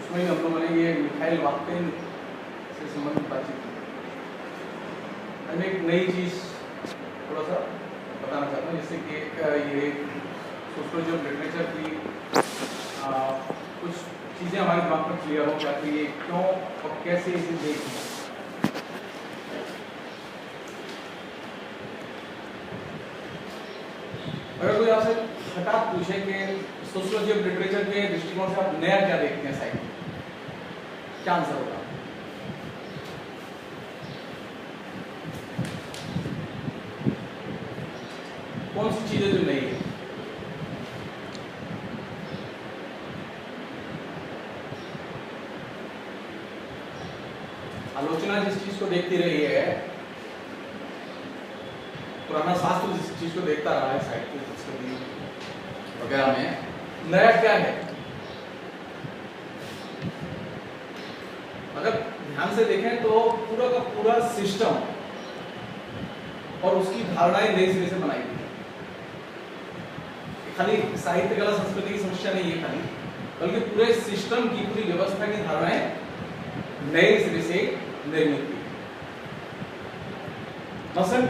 उसमें हम लोगों ने ये मिखाइल बाखटिन से संबंधित बातचीत की। मैं एक नई चीज़ थोड़ा सा बताना चाहता हूँ, जिससे कि ये सोशल जो लिटरेचर की कुछ चीज़ें हमारे दिमाग में क्लियर हो जाती है, क्यों और कैसे इसे देखना। अगर कोई आपसे हठात पूछे कि सोशियोलॉजी ऑफ लिटरेचर के दृष्टिकोण से आप नया क्या देखते हैं साहित्य, क्या आंसर होगा? कौन सी चीजें जो नई है? आलोचना जिस चीज को देखती रही है, पुराना शास्त्र जिस चीज को देखता रहा है, साहित्य संस्कृति वगैरह में, नया क्या है? अगर ध्यान से देखें तो पूरा का पूरा सिस्टम और उसकी धारणाएं नई सिरे से बनाई गई। खाली साहित्य कला संस्कृति की समस्या नहीं है खाली, बल्कि पूरे सिस्टम की, पूरी व्यवस्था की धारणाएं नए सिरे से निर्मित की। मसलन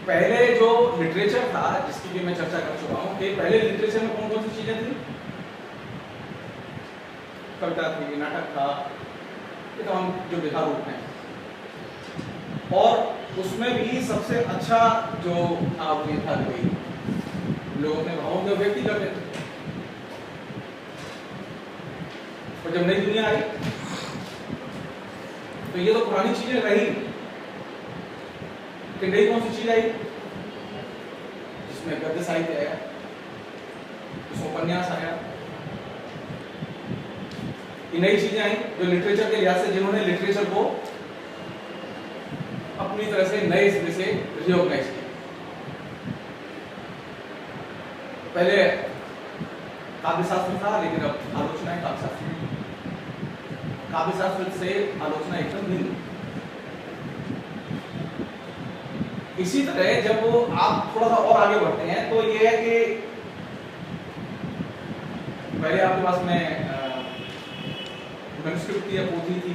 पहले जो लिटरेचर था, जिसकी भी मैं चर्चा कर चुका हूं, कि पहले लिटरेचर में कौन कौन सी चीजें थी? कविता थी, नाटक था, ये तमाम जो विधा रूप हैं। और उसमें भी सबसे अच्छा जो आप ये था कि लोग अपने भावों को व्यक्त करते थे। और जब नई दुनिया आई तो ये तो पुरानी चीजें रही, कि नई कौन सी चीज आई? जिसमें गद्य साहित्य आया, जिसमें उपन्यास आया, ये नई चीजें आई जो लिटरेचर के लिहाज से, जिन्होंने लिटरेचर को अपनी तरह से नए सिरे से रिकॉग्नाइज किया। पहले काव्यशास्त्र था, लेकिन अब आलोचना है काव्यशास्त्र। काव्यशास्त्र से आलोचना एकदम भिन्न। इसी तरह जब वो आप थोड़ा सा और आगे बढ़ते हैं तो ये है कि पहले आपके पास में मैन्युस्क्रिप्ट थी या पोथी थी,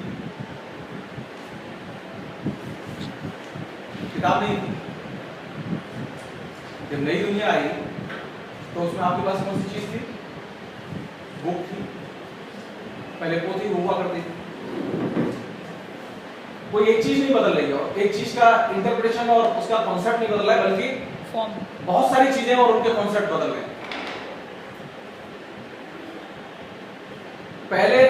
किताब नहीं थी। जब नई दुनिया आई तो उसमें आपके पास कौन सी चीज थी? बुक थी। पहले पोथी हुआ करती थी। कोई एक चीज नहीं बदल रही है, एक चीज का इंटरप्रिटेशन और उसका कॉन्सेप्ट नहीं बदल रहा है, बल्कि फॉर्म, बहुत सारी चीजें और उनके कॉन्सेप्ट बदल रहे हैं। पहले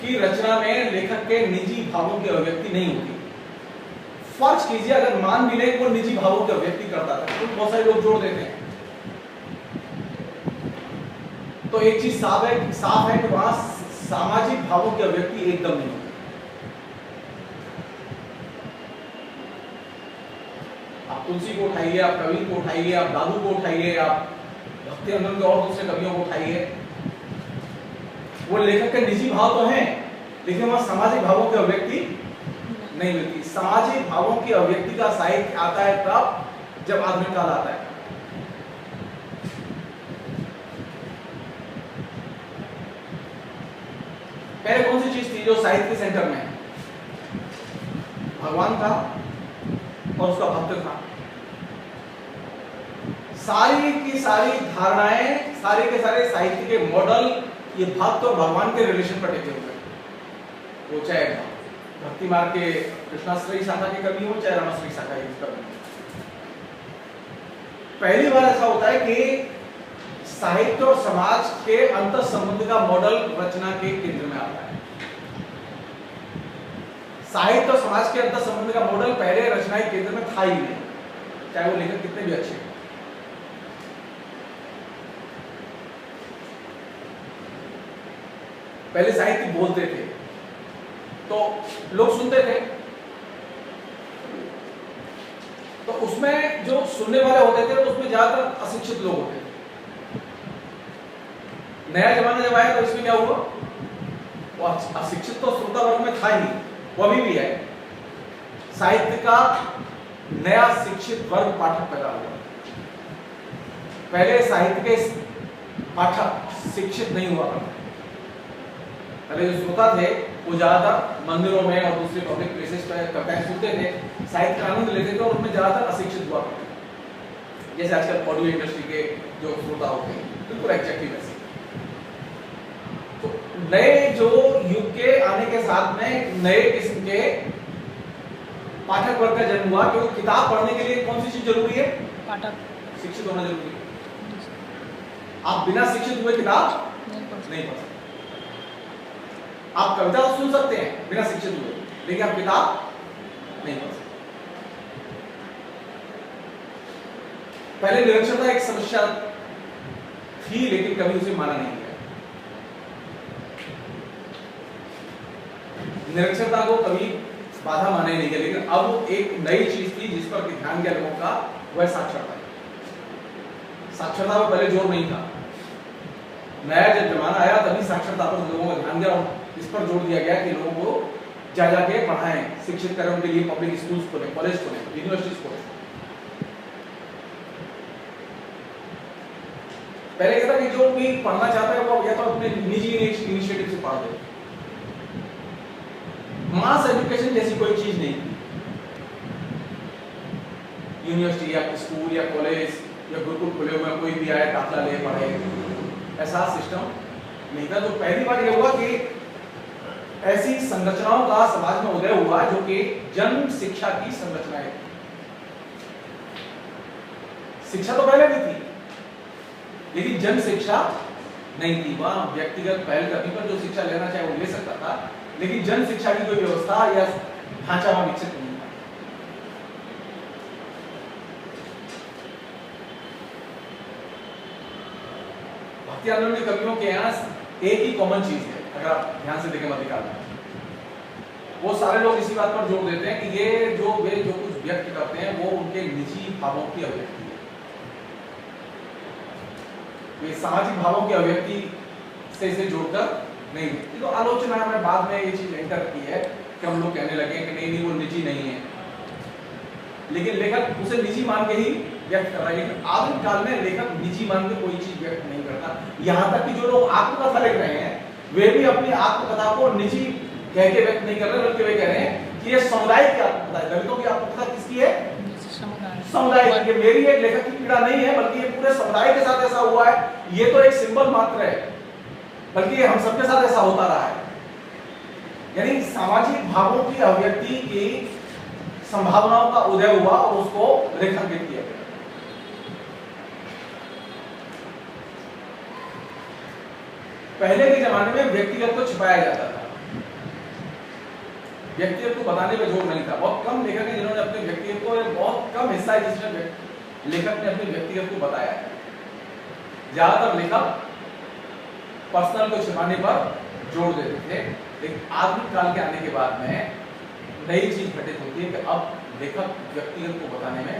की रचना में लेखक के निजी भावों की अभिव्यक्ति नहीं होती। फर्ज कीजिए अगर मान भी ले वो निजी भावों की अभिव्यक्ति करता था, तो बहुत सारे लोग जोड़ देते हैं। तो एक चीज साफ है कि वहां सामाजिक भावों की अभिव्यक्ति एकदम नहीं होती। आप तुलसी को उठाइए, आप कबीर को उठाइए, आप दादू को उठाइए, आप भक्ति आंदोलन के और दूसरे कवियों को उठाइए, वो लेखक के निजी भाव तो हैं, लेकिन वहां सामाजिक भावों की अभिव्यक्ति नहीं मिलती। सामाजिक भावों की अभिव्यक्ति का साहित्य आता है तब जब आधुनिक काल आता है। पहले कौन सी चीज थी जो साहित्य के सेंटर में है? भगवान था और उसका भक्त था। सारी की सारी धारणाएं, सारे के सारे साहित्य के मॉडल ये भक्त और भगवान के रिलेशन पर टिके हुए। वो चाहे भक्ति मार्ग के कृष्णाश्रयी शाखा के कवि हो, चाहे रामाश्रयी शाखा के कवि। पहली बार ऐसा होता है कि साहित्य और समाज के अंतर संबंध का मॉडल रचना के केंद्र में आता है। साहित्य और समाज के अंतर संबंध का मॉडल पहले रचना के केंद्र में था ही नहीं, चाहे वो लेखक कितने भी अच्छे। पहले साहित्य बोलते थे तो लोग सुनते थे, तो उसमें जो सुनने वाले होते थे तो उसमें ज्यादातर अशिक्षित लोग होते थे। नया जमाना जब आया तो इसमें क्या हुआ? वो अशिक्षित तो श्रोता वर्ग में था ही, वो अभी भी है। साहित्य का नया शिक्षित वर्ग पाठक पैदा हुआ। पहले साहित्य के पाठक शिक्षित नहीं हुआ करते, पहले जो श्रोता थे वो ज्यादातर मंदिरों में और दूसरे पब्लिक प्लेसेस पे कविताएं सुनते थे, साहित्य का आनंद लेते थे और उनमें ज्यादातर अशिक्षित हुआ करते थे, जैसे आजकल ऑडियो इंडस्ट्री के जो श्रोता होते हैं, बिल्कुल एग्जैक्टली वैसे। तो नए जो युग के आने के साथ में नए किस्म के पाठक वर्ग का जन्म हुआ, क्योंकि किताब पढ़ने के लिए कौन सी चीज जरूरी है? पाठक, शिक्षित होना जरूरी है। आप बिना शिक्षित हुए किताब नहीं पढ़ सकते। आप कविता तो सुन सकते हैं बिना शिक्षित हुए, लेकिन आप किताब नहीं पढ़ सकते। पहले निरक्षरता एक समस्या थी, लेकिन कभी उसे माना नहीं गया। निरक्षरता को कभी बाधा माना ही नहीं गया, लेकिन अब एक नई चीज थी जिस पर ध्यान गया लोगों का, वह साक्षरता। साक्षरता पर पहले जोर नहीं था। नया जब जमाना आया तभी साक्षरता पर लोगों का ध्यान गया और इस पर जोर दिया गया कि लोगों को जा जाके पढ़ाएं, शिक्षित करें, उनके लिए पब्लिक स्कूल्स खोलें, कॉलेज खोलें, यूनिवर्सिटीज खोलें। पहले क्या था कि जो भी पढ़ना चाहता है वो या तो अपने निजी इनिशिएटिव से पढ़ दे। मास एजुकेशन जैसी कोई चीज नहीं थी। यूनिवर्सिटी या स्कूल या कॉलेज या गुरुकुल खुले हुए, कोई भी आए दाखिला ले पढ़े, ऐसा सिस्टम नहीं था। तो पहली बार यह हुआ कि ऐसी संरचनाओं का समाज में उदय हुआ जो कि जन शिक्षा की संरचनाएं। शिक्षा तो पहले भी थी, लेकिन जन शिक्षा नहीं थी। वहां व्यक्तिगत पहल करने पर जो शिक्षा लेना चाहे वो ले सकता था, लेकिन जन शिक्षा की कोई व्यवस्था या ढांचा वहां विकसित नहीं था। भक्ति आंदोलन के कवियों के यहाँ एक ही कॉमन चीज है, अगर आप ध्यान से देखें मध्य काल में, वो सारे लोग इसी बात पर जोर देते हैं कि ये वे जो कुछ व्यक्त करते हैं वो उनके निजी भावों की अभिव्यक्ति है। वे सामाजिक भावों की अभिव्यक्ति से इसे जोड़कर नहीं। तो आलोचना में बाद में ये चीज एंटर की है कि हम लोग कहने लगे कि नहीं वो निजी नहीं है, लेकिन लेखक उसे निजी मान के ही व्यक्त कर रहा है। लेकिन आधुनिक काल में लेखक निजी मान के कोई चीज व्यक्त नहीं करता। यहाँ तक कि जो लोग आत्मकथा लिख रहे हैं वे भी अपनी आत्मकथा को निजी कह के व्यक्त नहीं कर रहे, बल्कि वे कह रहे हैं कि ये समुदाय की आत्मकथा है। दलितों की आत्मकथा किसकी है? समुदाय की। मेरी एक लेखक की पीड़ा नहीं है, बल्कि ये पूरे समुदाय के साथ ऐसा हुआ है। ये तो एक सिंबल मात्र है, बल्कि हम सबके साथ ऐसा होता रहा है। यानी सामाजिक भावों की अभिव्यक्ति की संभावनाओं का उदय हुआ और उसको रेखांकित किया गया। पहले के जमाने में व्यक्तिगत को छिपाया जाता था, व्यक्तिगत को बताने में जोर नहीं था। बहुत कम लेखक हैं जिन्होंने अपने व्यक्तिगत को, बहुत कम हिस्सा है जिसमें लेखक ने अपने व्यक्तिगत को बताया है। ज्यादातर लेखक पर्सनल को छिपाने पर जोर देते थे। लेकिन आधुनिक काल के आने के बाद में नई चीज घटित होती है कि अब लेखक व्यक्तिगत को बताने में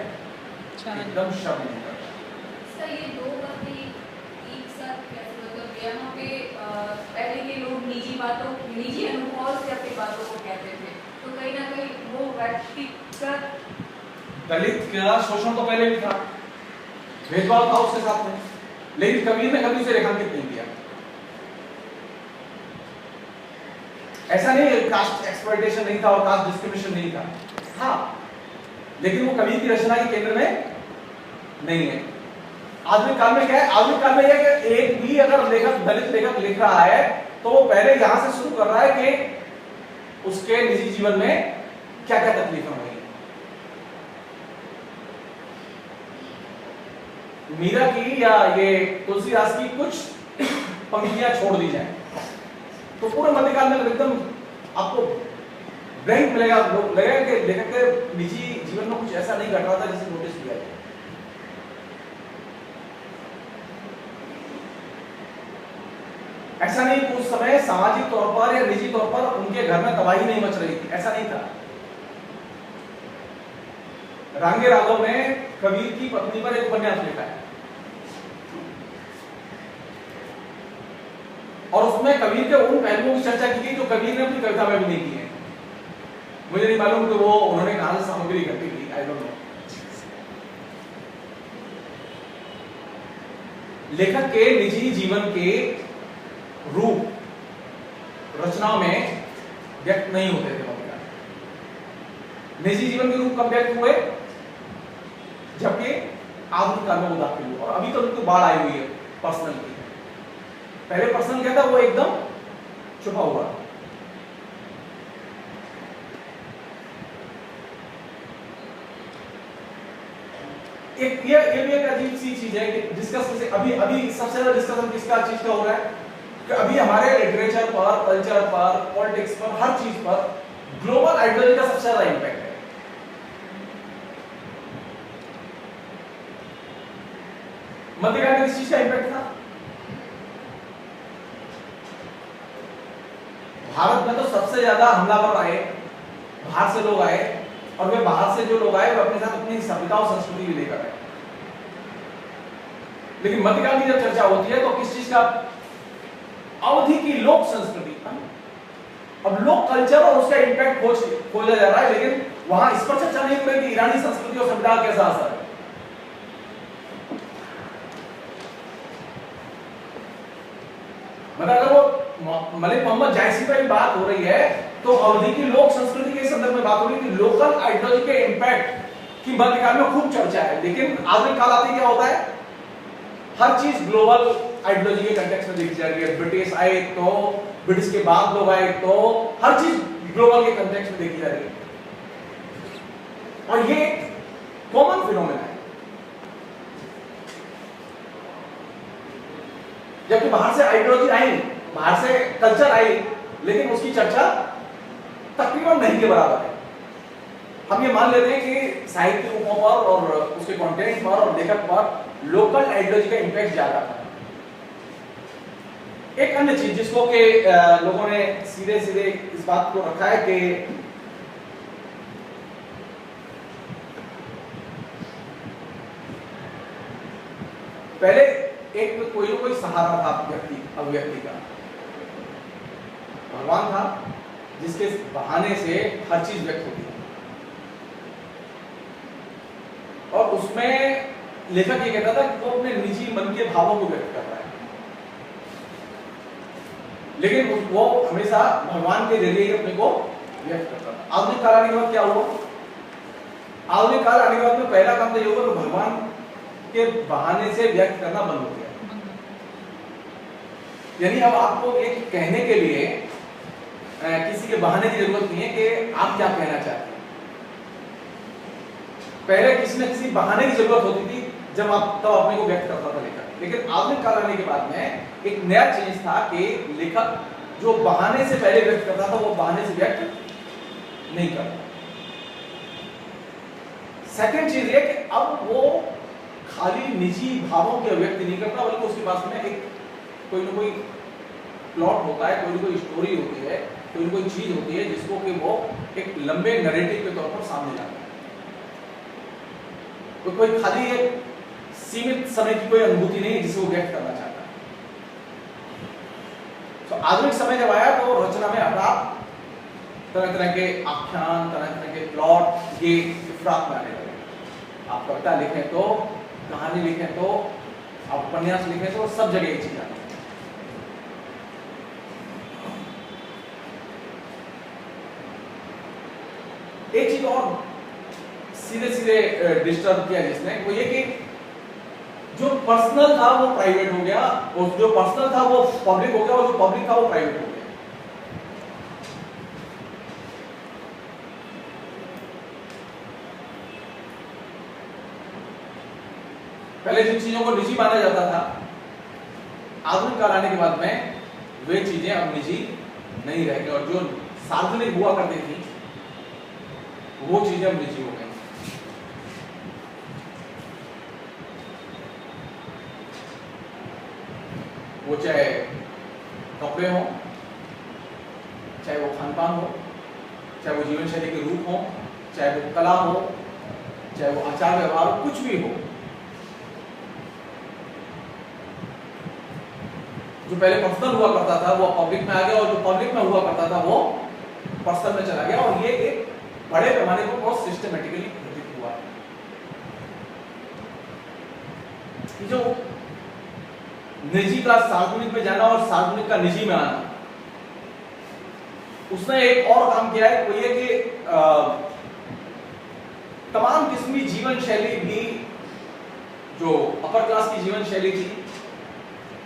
एकदम शर्म नहीं करता। सर ये दो बातें एक साथ कैसे, मतलब यहाँ पे पहले के लोग निजी अनुभव से अपनी बातों को कहते थे, तो कहीं ना कहीं वो व्यक्तिगत दलित का शोषण तो पहले भी था, भेदभाव था उसके साथ में, लेकिन कबीर ने कभी उसे रेखांकित नहीं किया। ऐसा नहीं कास्ट एक्सप्लॉयटेशन नहीं था और कास्ट डिस्क्रिमिनेशन नहीं था, हाँ, लेकिन वो कबीर की रचना के केंद्र में नहीं है। आधुनिक काल में क्या है? आधुनिक काल में यह कि एक भी अगर लेखक दलित लेखक लिख रहा है तो वो पहले यहां से शुरू कर रहा है कि उसके निजी जीवन में क्या क्या तकलीफें हुई। मीरा की या ये तुलसीदास की कुछ पंक्तियां छोड़ दी जाए तो पूरे मध्यकाल में एकदम आपको ब्लैंक मिलेगा, लगेगा कि लेखक के निजी जीवन में कुछ ऐसा नहीं घट रहा था जिसे नोटिस किया जाए। ऐसा नहीं कि उस समय सामाजिक तौर पर या निजी तौर पर उनके घर में तबाही नहीं मच रही थी, ऐसा नहीं था। रांगे राघव ने कबीर की पत्नी पर एक उपन्यास लिखा है और उसमें कबीर के उन पहलुओं की चर्चा की गई जो कबीर ने अपनी कविता में भी नहीं की है। मुझे नहीं मालूम कि वो उन्होंने कहां से सामग्री इकट्ठी की, आई डोंट नो। लेखक के निजी जीवन के रूप रचनाओं में व्यक्त नहीं होते थे मध्यकाल। निजी जीवन के रूप कब व्यक्त हुए? जबकि आधुनिक काल में वो दाखिल हुआ। और अभी तो उनको बाढ़ आई हुई है पर्सनल की। पहले पर्सनल क्या था, वो एकदम छुपा हुआ। एक ये भी एक अजीब सी चीज है कि डिस्कस से अभी सबसे ज्यादा डिस्कशन किसका चीज का हो रहा है कि अभी हमारे लिटरेचर पर, कल्चर पर, पॉलिटिक्स पर, हर चीज पर ग्लोबल आइडियोलॉजी का सबसे ज्यादा इंपैक्ट है। मध्यकाल में किस चीज का इंपैक्ट था? भारत में तो सबसे ज्यादा हमलावर आए, बाहर से लोग आए, और वे बाहर से जो लोग आए वो अपने साथ अपनी सभ्यता और संस्कृति भी लेकर आए। लेकिन मध्यकाल की जब चर्चा होती है तो किस चीज का? अवधि की लोक संस्कृति। अब लोक कल्चर और उसका इंपैक्ट खोजा जा रहा है, लेकिन वहां इस पर चर्चा नहीं हो रही कि ईरानी संस्कृति और सभ्यता का कैसा असर है। मतलब अगर वो मलिक मोहम्मद जायसी पर बात हो रही है तो अवधि की लोक संस्कृति के संदर्भ में बात हो रही है कि लोकल आइडियोलॉजी के इंपैक्ट की मध्यकाल में खूब चर्चा है। लेकिन आधुनिक काल आते क्या होता है? हर चीज ग्लोबल आइडियोलॉजी के कंटेक्स्ट में देखी जा रही है। ब्रिटिश आए तो, ब्रिटिश के बाद लोग आए तो, हर चीज ग्लोबल के कंटेक्स्ट में देखी जा रही है। और ये कॉमन फिनोमेना है। जबकि बाहर से आइडियोलॉजी आई, बाहर से कल्चर आई, लेकिन उसकी चर्चा तकरीबन नहीं के बराबर है। हम ये मान लेते हैं कि साहित्य रूपों पर और उसके कंटेंट पर और लेखक पर लोकल आइडियोलॉजी का इंपैक्ट ज्यादा था। एक अन्य चीज जिसको के लोगों ने सीधे सीधे इस बात को रखा है कि पहले एक कोई सहारा था अभिव्यक्ति का, भगवान था जिसके बहाने से हर चीज व्यक्त होती है। और उसमें लेखक ये कहता था कि वो अपने निजी मन के भावों को व्यक्त कर रहा है, लेकिन वो हमेशा भगवान के जरिए ही अपने को व्यक्त करता था। आधुनिक काल आने के बाद क्या हुआ? आधुनिक काल आने के बाद में पहला काम तो ये हुआ कि भगवान के बहाने से व्यक्त करना बंद हो गया। यानी अब आपको एक कहने के लिए किसी के बहाने की जरूरत नहीं है कि आप क्या कहना चाहते हैं। पहले किसी न किसी बहाने की जरूरत होती थी जब आप तब अपने को व्यक्त करता था लेखक। लेकिन आधुनिक काल आने के बाद में एक नया चेंज था कि लेखक जो बहाने से पहले व्यक्त करता था वो बहाने से व्यक्त नहीं करता। सेकंड चीज ये कि अब वो खाली निजी भावों की अभिव्यक्ति नहीं करता, बल्कि उसके पास में एक कोई ना कोई प्लॉट होता है, कोई ना कोई स्टोरी होती है, कोई ना कोई चीज होती है जिसको कि वो एक लंबे नैरेटिव के तौर पर सामने लाता है। तो कोई खाली एक सीमित समय की कोई अनुभूति नहीं है जिसे वो व्यक्त करना चाहता है। तो आधुनिक समय जब आया तो रचना में अपराध, तरह तरह के आख्यान, तरह तरह के प्लॉट ये इफरात में आने लगे। आप कविता लिखें तो, कहानी लिखें तो, आप उपन्यास लिखें तो, सब जगह एक चीज आती है। एक चीज और सीधे सीधे डिस्टर्ब किया जिसने, वो ये कि जो पर्सनल था वो प्राइवेट हो गया, और जो पर्सनल था वो पब्लिक हो गया, और जो पब्लिक था वो प्राइवेट हो गया। पहले जिन चीजों को निजी माना जाता था, आधुनिक काल आने के बाद में वे चीजें अब निजी नहीं रह गई, और जो सार्वजनिक हुआ करती थी वो चीजें अब निजी हो गई। वो चाहे कपड़े हो, चाहे वो खान पान हो, चाहे वो जीवन शैली के रूप हो, चाहे वो कला हो, चाहे वो आचार व्यवहार हो, कुछ भी हो। जो पहले पर्सनल हुआ करता था वो पब्लिक में आ गया, और जो पब्लिक में हुआ करता था वो पर्सनल में चला गया, और ये एक बड़े पैमाने पर बहुत सिस्टमेटिकली घटित हुआ। जो निजी का सार्वजनिक में जाना और सार्वजनिक का निजी में आना, उसने एक और काम किया है, वो ये कि तमाम किस्म की जीवन शैली भी, जो अपर क्लास की जीवन शैली थी,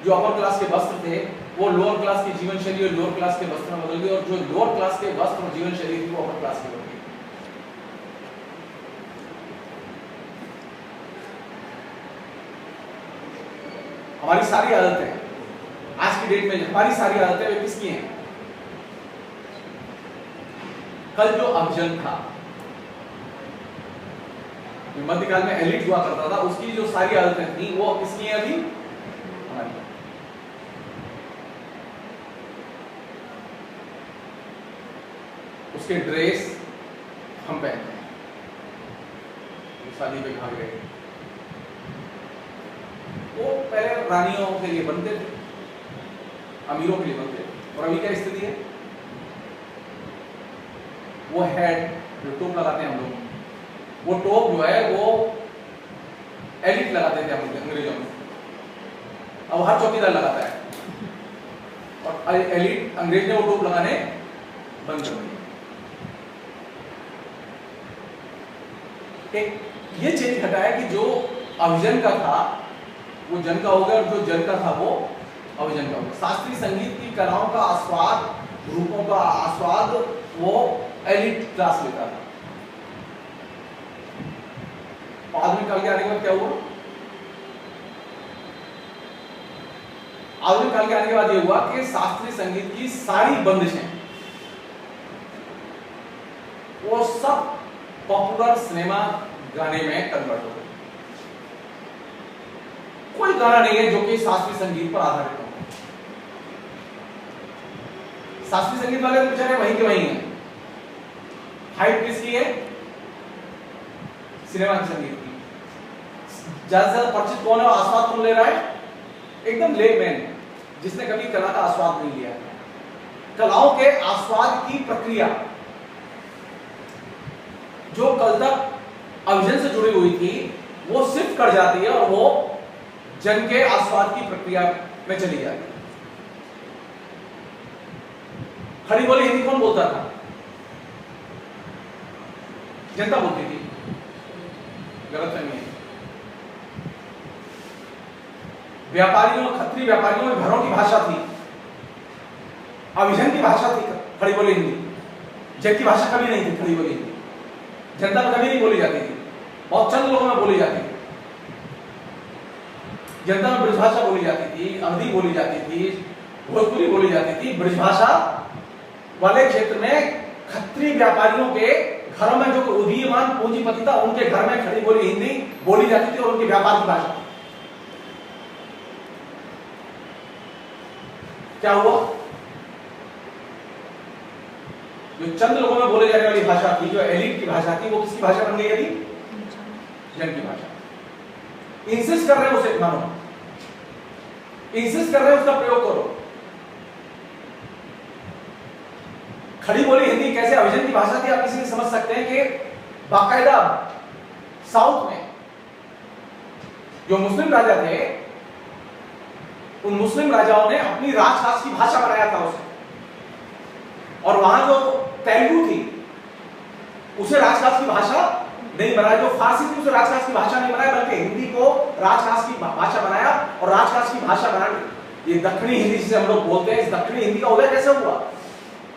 जो अपर क्लास के वस्त्र थे, वो लोअर क्लास की जीवन शैली और लोअर क्लास के वस्त्र में बदल गई, और जो लोअर क्लास के वस्त्र और जीवन शैली थी वो अपर क्लास की बन गई। हमारी सारी आदतें आज की डेट में, हमारी सारी आदतें वे किसकी हैं? कल जो अभिजन था, मध्यकाल में एलिट हुआ करता था, उसकी जो सारी आदतें थी वो किसकी हैं? अभी हमारी। उसके ड्रेस हम पहनते हैं, शादी पे भाग गए, वो पहले रानियों के लिए बनते थे, अमीरों के लिए बनते थे। और अभी क्या स्थिति है? वो हेड जो टोप लगाते हैं हम लोग, वो टोप जो है वो एलिट लगाते थे हम लोग अंग्रेजों में, अब हर चौकीदार लगाता है, और एलिट अंग्रेज ने वो टोप लगाने बंद कर दिए। ये चेंज घटा है कि जो अभिजन का था वो जन का हो गया, और जो जन का था वो अभिजन का हो गया। शास्त्रीय संगीत की कलाओं का आस्वाद, रूपों का आस्वाद वो एलिट क्लास लेता था। आधुनिक काल के आने के बाद क्या हुआ? आधुनिक काल के आने के बाद यह हुआ कि शास्त्रीय संगीत की सारी बंदिशें वो सब पॉपुलर सिनेमा गाने में कन्वर्ट हो गए। कोई गाना नहीं है जो कि शास्त्रीय संगीत पर आधारित हो। शास्त्रीय संगीत वाले तो बेचारे वहीं के वहीं हैं। हाइट किसकी है? सिनेमा के संगीत की। ज्यादा से ज्यादा परिचित कौन है और आस्वाद कौन ले रहा है? एकदम लेमैन, जिसने कभी कला का आस्वाद नहीं लिया। कलाओं के आस्वाद की प्रक्रिया जो कल तक अभिजन से जुड़ी हुई थी वो सिर्फ कर जाती है और वो जन के आस्वाद की प्रक्रिया में चली जाती है। खड़ी बोली हिंदी कौन बोलता था? जनता बोलती थी। गलत फहमी है। व्यापारियों, खत्री व्यापारियों में घरों की भाषा थी, अभिजन की भाषा थी खड़ी बोली हिंदी। जन की भाषा कभी नहीं थी खड़ी बोली हिंदी। जनता में कभी नहीं बोली जाती थी, बहुत चंद लोगों में बोली जाती थी। जनता में ब्रजभाषा बोली जाती थी, अवधी बोली जाती थी, भोजपुरी बोली जाती थी। ब्रजभाषा वाले क्षेत्र में खत्री व्यापारियों के घरों में जो उदीयमान पूंजीपति था उनके घर में खड़ी बोली हिंदी बोली जाती थी और उनकी व्यापार की भाषा। क्या हुआ? जो चंद लोगों में बोले जाने वाली भाषा थी, जो एलिट की भाषा थी, वो किसकी भाषा बन गई? अभी जन की भाषा। इंसिस्ट कर रहे हो उसे मानो, इंसिस्ट कर रहे हो उसका प्रयोग करो। खड़ी बोली हिंदी कैसे अभिजन की भाषा थी आप इसी से समझ सकते हैं कि बाकायदा साउथ में जो मुस्लिम राजा थे, उन मुस्लिम राजाओं ने अपनी राजकाज की भाषा बनाया था उसे, और वहां जो तेलुगु थी उसे राजकाज की भाषा नहीं बनाया, जो फारसी थी उसे राजकाज की भाषा नहीं बनाया, बल्कि हिंदी को राजकाज की भाषा बनाया। और राजकाज की भाषा बनाने, ये दक्षिणी हिंदी जिसे हम लोग बोलते हैं, इस दक्षिणी हिंदी का उदय कैसे हुआ?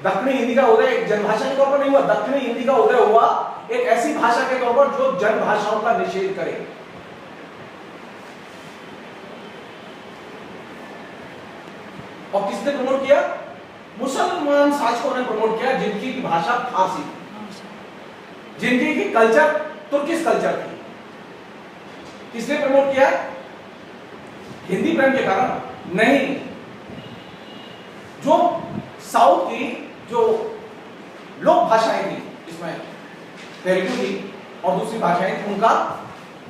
दक्षिणी हिंदी का उदय एक जनभाषा के तौर पर नहीं हुआ। दक्षिणी हिंदी का उदय हुआ एक ऐसी भाषा के तौर पर जो जन भाषाओं का निषेध करे। और किसने प्रमोट किया? मुसलमान शासकों ने प्रमोट किया, जिनकी भाषा फारसी थी, जिनकी की कल्चर तुर्किश कल्चर थी। किसने प्रमोट किया? हिंदी प्रेम के कारण नहीं, जो साउथ की जो लोक भाषाएं थी, इसमें तेलुगु थी और दूसरी भाषाएं थी, उनका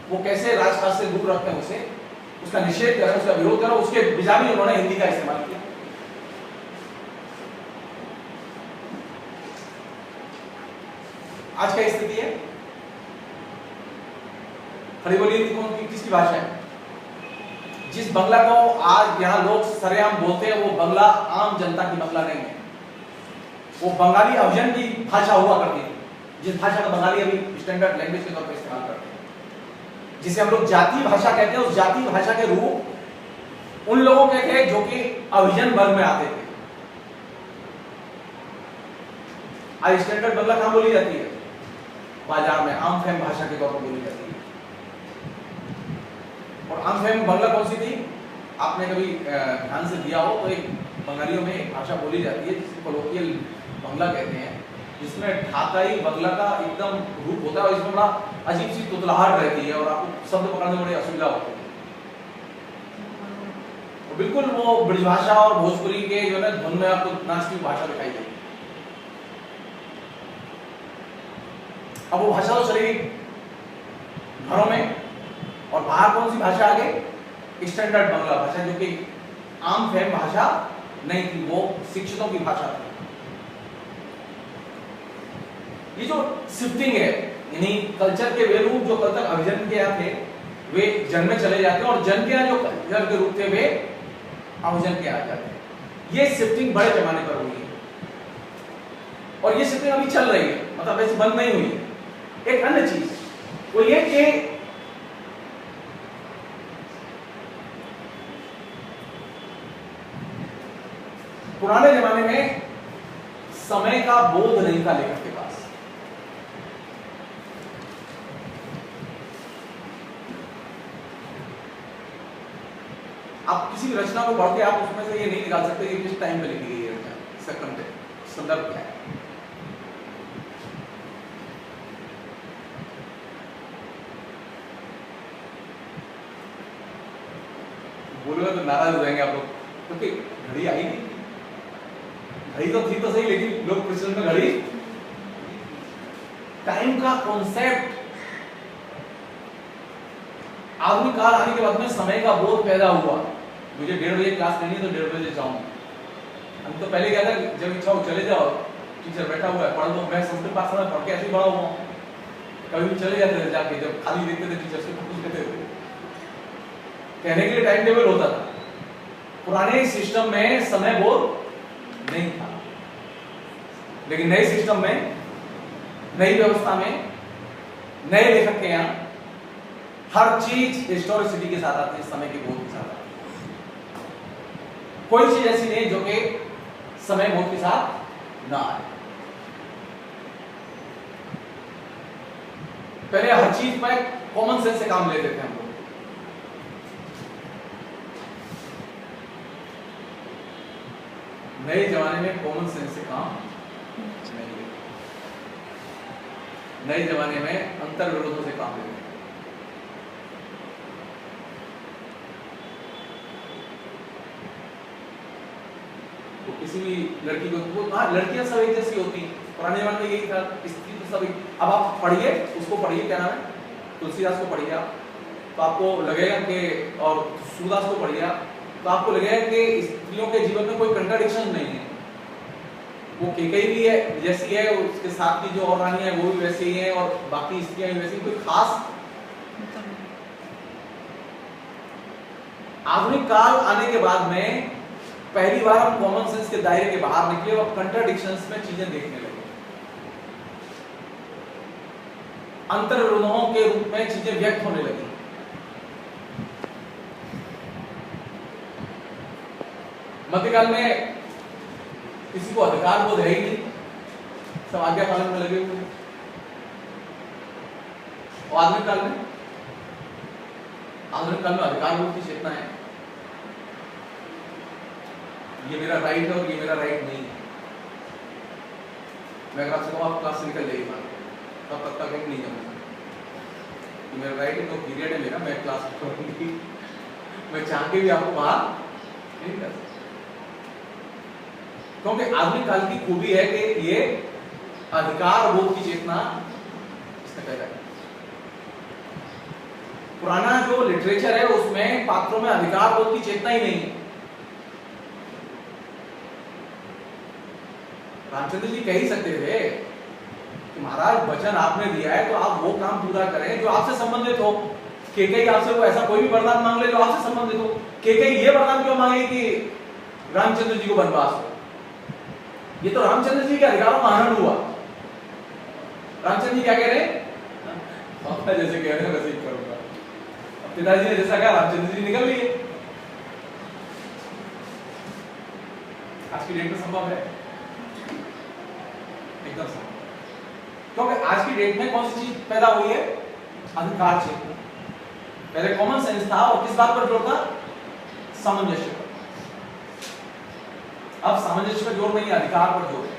वो कैसे राजकाज से दूर रखते हैं उसे, उसका निषेध करें, उसका विरोध करें, उसके बिजा भी उन्होंने हिंदी का इस्तेमाल किया। आज क्या स्थिति है? खड़ी बोली हिंदी कौन किसकी भाषा है? जिस बंगला को आज यहां लोग सरेआम बोलते हैं वो बंगला आम जनता की बंगला नहीं है। वो बंगाली अभिजन की भाषा हुआ करती थी, जिस भाषा का बंगाली अभी स्टैंडर्ड लैंग्वेज के तौर पर इस्तेमाल करते हैं, जिसे हम लोग जातीय भाषा कहते हैं। उस जातीय भाषा के रूप उन लोगों के थे जो कि अभिजन वर्ग में आते थे। आज स्टैंडर्ड बांग्ला कहां बोली जाती है? बाजार में आम फैम भाषा के तौर पर बोली जाती है। और आम फैम बांग्ला कौन सी थी? आपने कभी ध्यान से दिया हो तो एक बंगालियों में एक भाषा बोली जाती है जिसे कोलोकियल बांग्ला कहते हैं, जिसमें ढाकाई बांग्ला का एकदम रूप होता है और इसमें बड़ा अजीब सी तुतलाहट रहती है और आपको शब्द पकड़ने में बड़ी असुविधा होती है। तो बिल्कुल वो ब्रजभाषा और भोजपुरी के जो है धुन में आपको नाचती भाषा दिखाई देगी। अब वो भाषा तो चलेगी घरों में, और बाहर कौन सी भाषा आ गई? स्टैंडर्ड बांग्ला भाषा, जो कि आम फैम भाषा नहीं थी, वो शिक्षितों की भाषा थी। ये जो शिफ्टिंग है, यानी कल्चर के वे रूप जो कल तक अभिजन के यहाँ थे वे जन में चले जाते हैं, और जन के यहाँ जो कल्चर के रूप थे वे अभिजन के आ जाते हैं। ये शिफ्टिंग बड़े पैमाने पर हुई है और ये शिफ्टिंग अभी चल रही है, मतलब ऐसे बंद नहीं हुई है। एक अन्य चीज वो ये कि पुराने जमाने में समय का बोध नहीं था लेखक के पास। आप किसी भी रचना को पढ़ के आप उसमें से ये नहीं निकाल सकते कि किस टाइम पे लिखी गई है रचना, इसका कंटेक्स्ट, संदर्भ क्या है। बोलूंगा तो नाराज हो जाएंगे आप लोग, क्योंकि घड़ी आई नहीं, घड़ी तो थी तो सही, लेकिन लोग प्रचलन में घड़ी, टाइम का कॉन्सेप्ट आधुनिक काल आने के बाद में समय का बोध पैदा हुआ। मुझे 1:30 बजे क्लास लेनी है तो 1:30 बजे जाऊं। हम तो पहले क्या था, जब इच्छा हो चले जाओ, टीचर बैठा हुआ है पढ़ लो। मैं संस्कृत पाठशाला में पढ़ के ऐसे ही बड़ा हुआ, कभी भी चले जाते थे जाके, जब खाली देखते थे टीचर से पूछ लेते थे, कहने के लिए टाइम टेबल होता था। पुराने सिस्टम में समय बोध नहीं था, लेकिन नए सिस्टम में, नई व्यवस्था में, नए लेखक के यहाँ हर चीज हिस्टोरिसिटी के साथ आती है, समय के बोध के साथ आती है। कोई चीज ऐसी नहीं जो कि समय बोध के साथ ना आए। पहले हर चीज पर कॉमन सेंस से काम लेते थे हम लोग। नए जमाने में कॉमन सेंस से काम नहीं लेते, नए जमाने में अंतर विरोधों से काम लेते। तो किसी भी लड़की को, वो हाँ लड़कियां सब एक जैसी होती, पुराने जमाने में यही था, स्त्री तो सब। अब आप पढ़िए, उसको पढ़िए, क्या नाम है, तुलसीदास को पढ़िए आप, तो आपको लगेगा कि, और सूरदास को पढ़िए आप, तो आपको लगेगा कि स्त्रियों के जीवन में कोई कंट्राडिक्शन नहीं है। वो केकई भी है जैसी है, उसके साथ की जो और रानी है वो भी वैसी ही है, और बाकी स्त्रियां भी वैसी, कोई खास। आधुनिक काल आने के बाद में पहली बार हम कॉमन सेंस के दायरे के बाहर निकले और कंट्राडिक्शंस में चीजें देखने लगे, अंतर विरोधों के रूप में चीजें व्यक्त होने लगी। मध्यकाल में किसी को अधिकार बोध है ही नहीं, सब आज्ञा पालन में लगे हुए हैं। और आधुनिक काल में, आधुनिक काल में अधिकार बोध की चेतना है, ये मेरा राइट है और ये मेरा राइट नहीं है। मैं अगर आपसे कहूं आप क्लास से निकल जाइए बाहर, तब तक नहीं जाऊंगा, तो मेरा राइट है, तो पीरियड है मेरा, मैं क्लास करूंगी, मैं चाह के भी आपको बाहर नहीं कर सकता। क्योंकि आधुनिक काल की खूबी है कि ये अधिकार बोध की चेतना इसने पैदा की। पुराना जो लिटरेचर है उसमें पात्रों में अधिकार बोध की चेतना ही नहीं है। रामचंद्र जी कह ही सकते थे कि महाराज वचन आपने दिया है तो आप वो काम पूरा करें जो आपसे संबंधित हो। केकई आपसे वो ऐसा कोई भी वरदान मांग ले जो आपसे संबंधित हो। केकई ये वरदान क्यों मांगे कि रामचंद्र जी को वनवास हो, ये तो रामचंद्र जी के अधिकारों का हनन हुआ। रामचंद्र जी क्या कह रहे हैं? पापा जैसे कह रहे हैं वैसे ही करूंगा। अब पिताजी ने जैसा कहा रामचंद्र जी निकल लिए। आज की डेट में संभव है? एकदम संभव। क्योंकि आज की डेट में कौन सी चीज पैदा हुई है? अधिकार क्षेत्र। पहले कॉमन सेंस था और किस बात पर जोर था? सामंजस्य पर। अब सामंजस्य पर जोर नहीं है, अधिकार पर जोर है।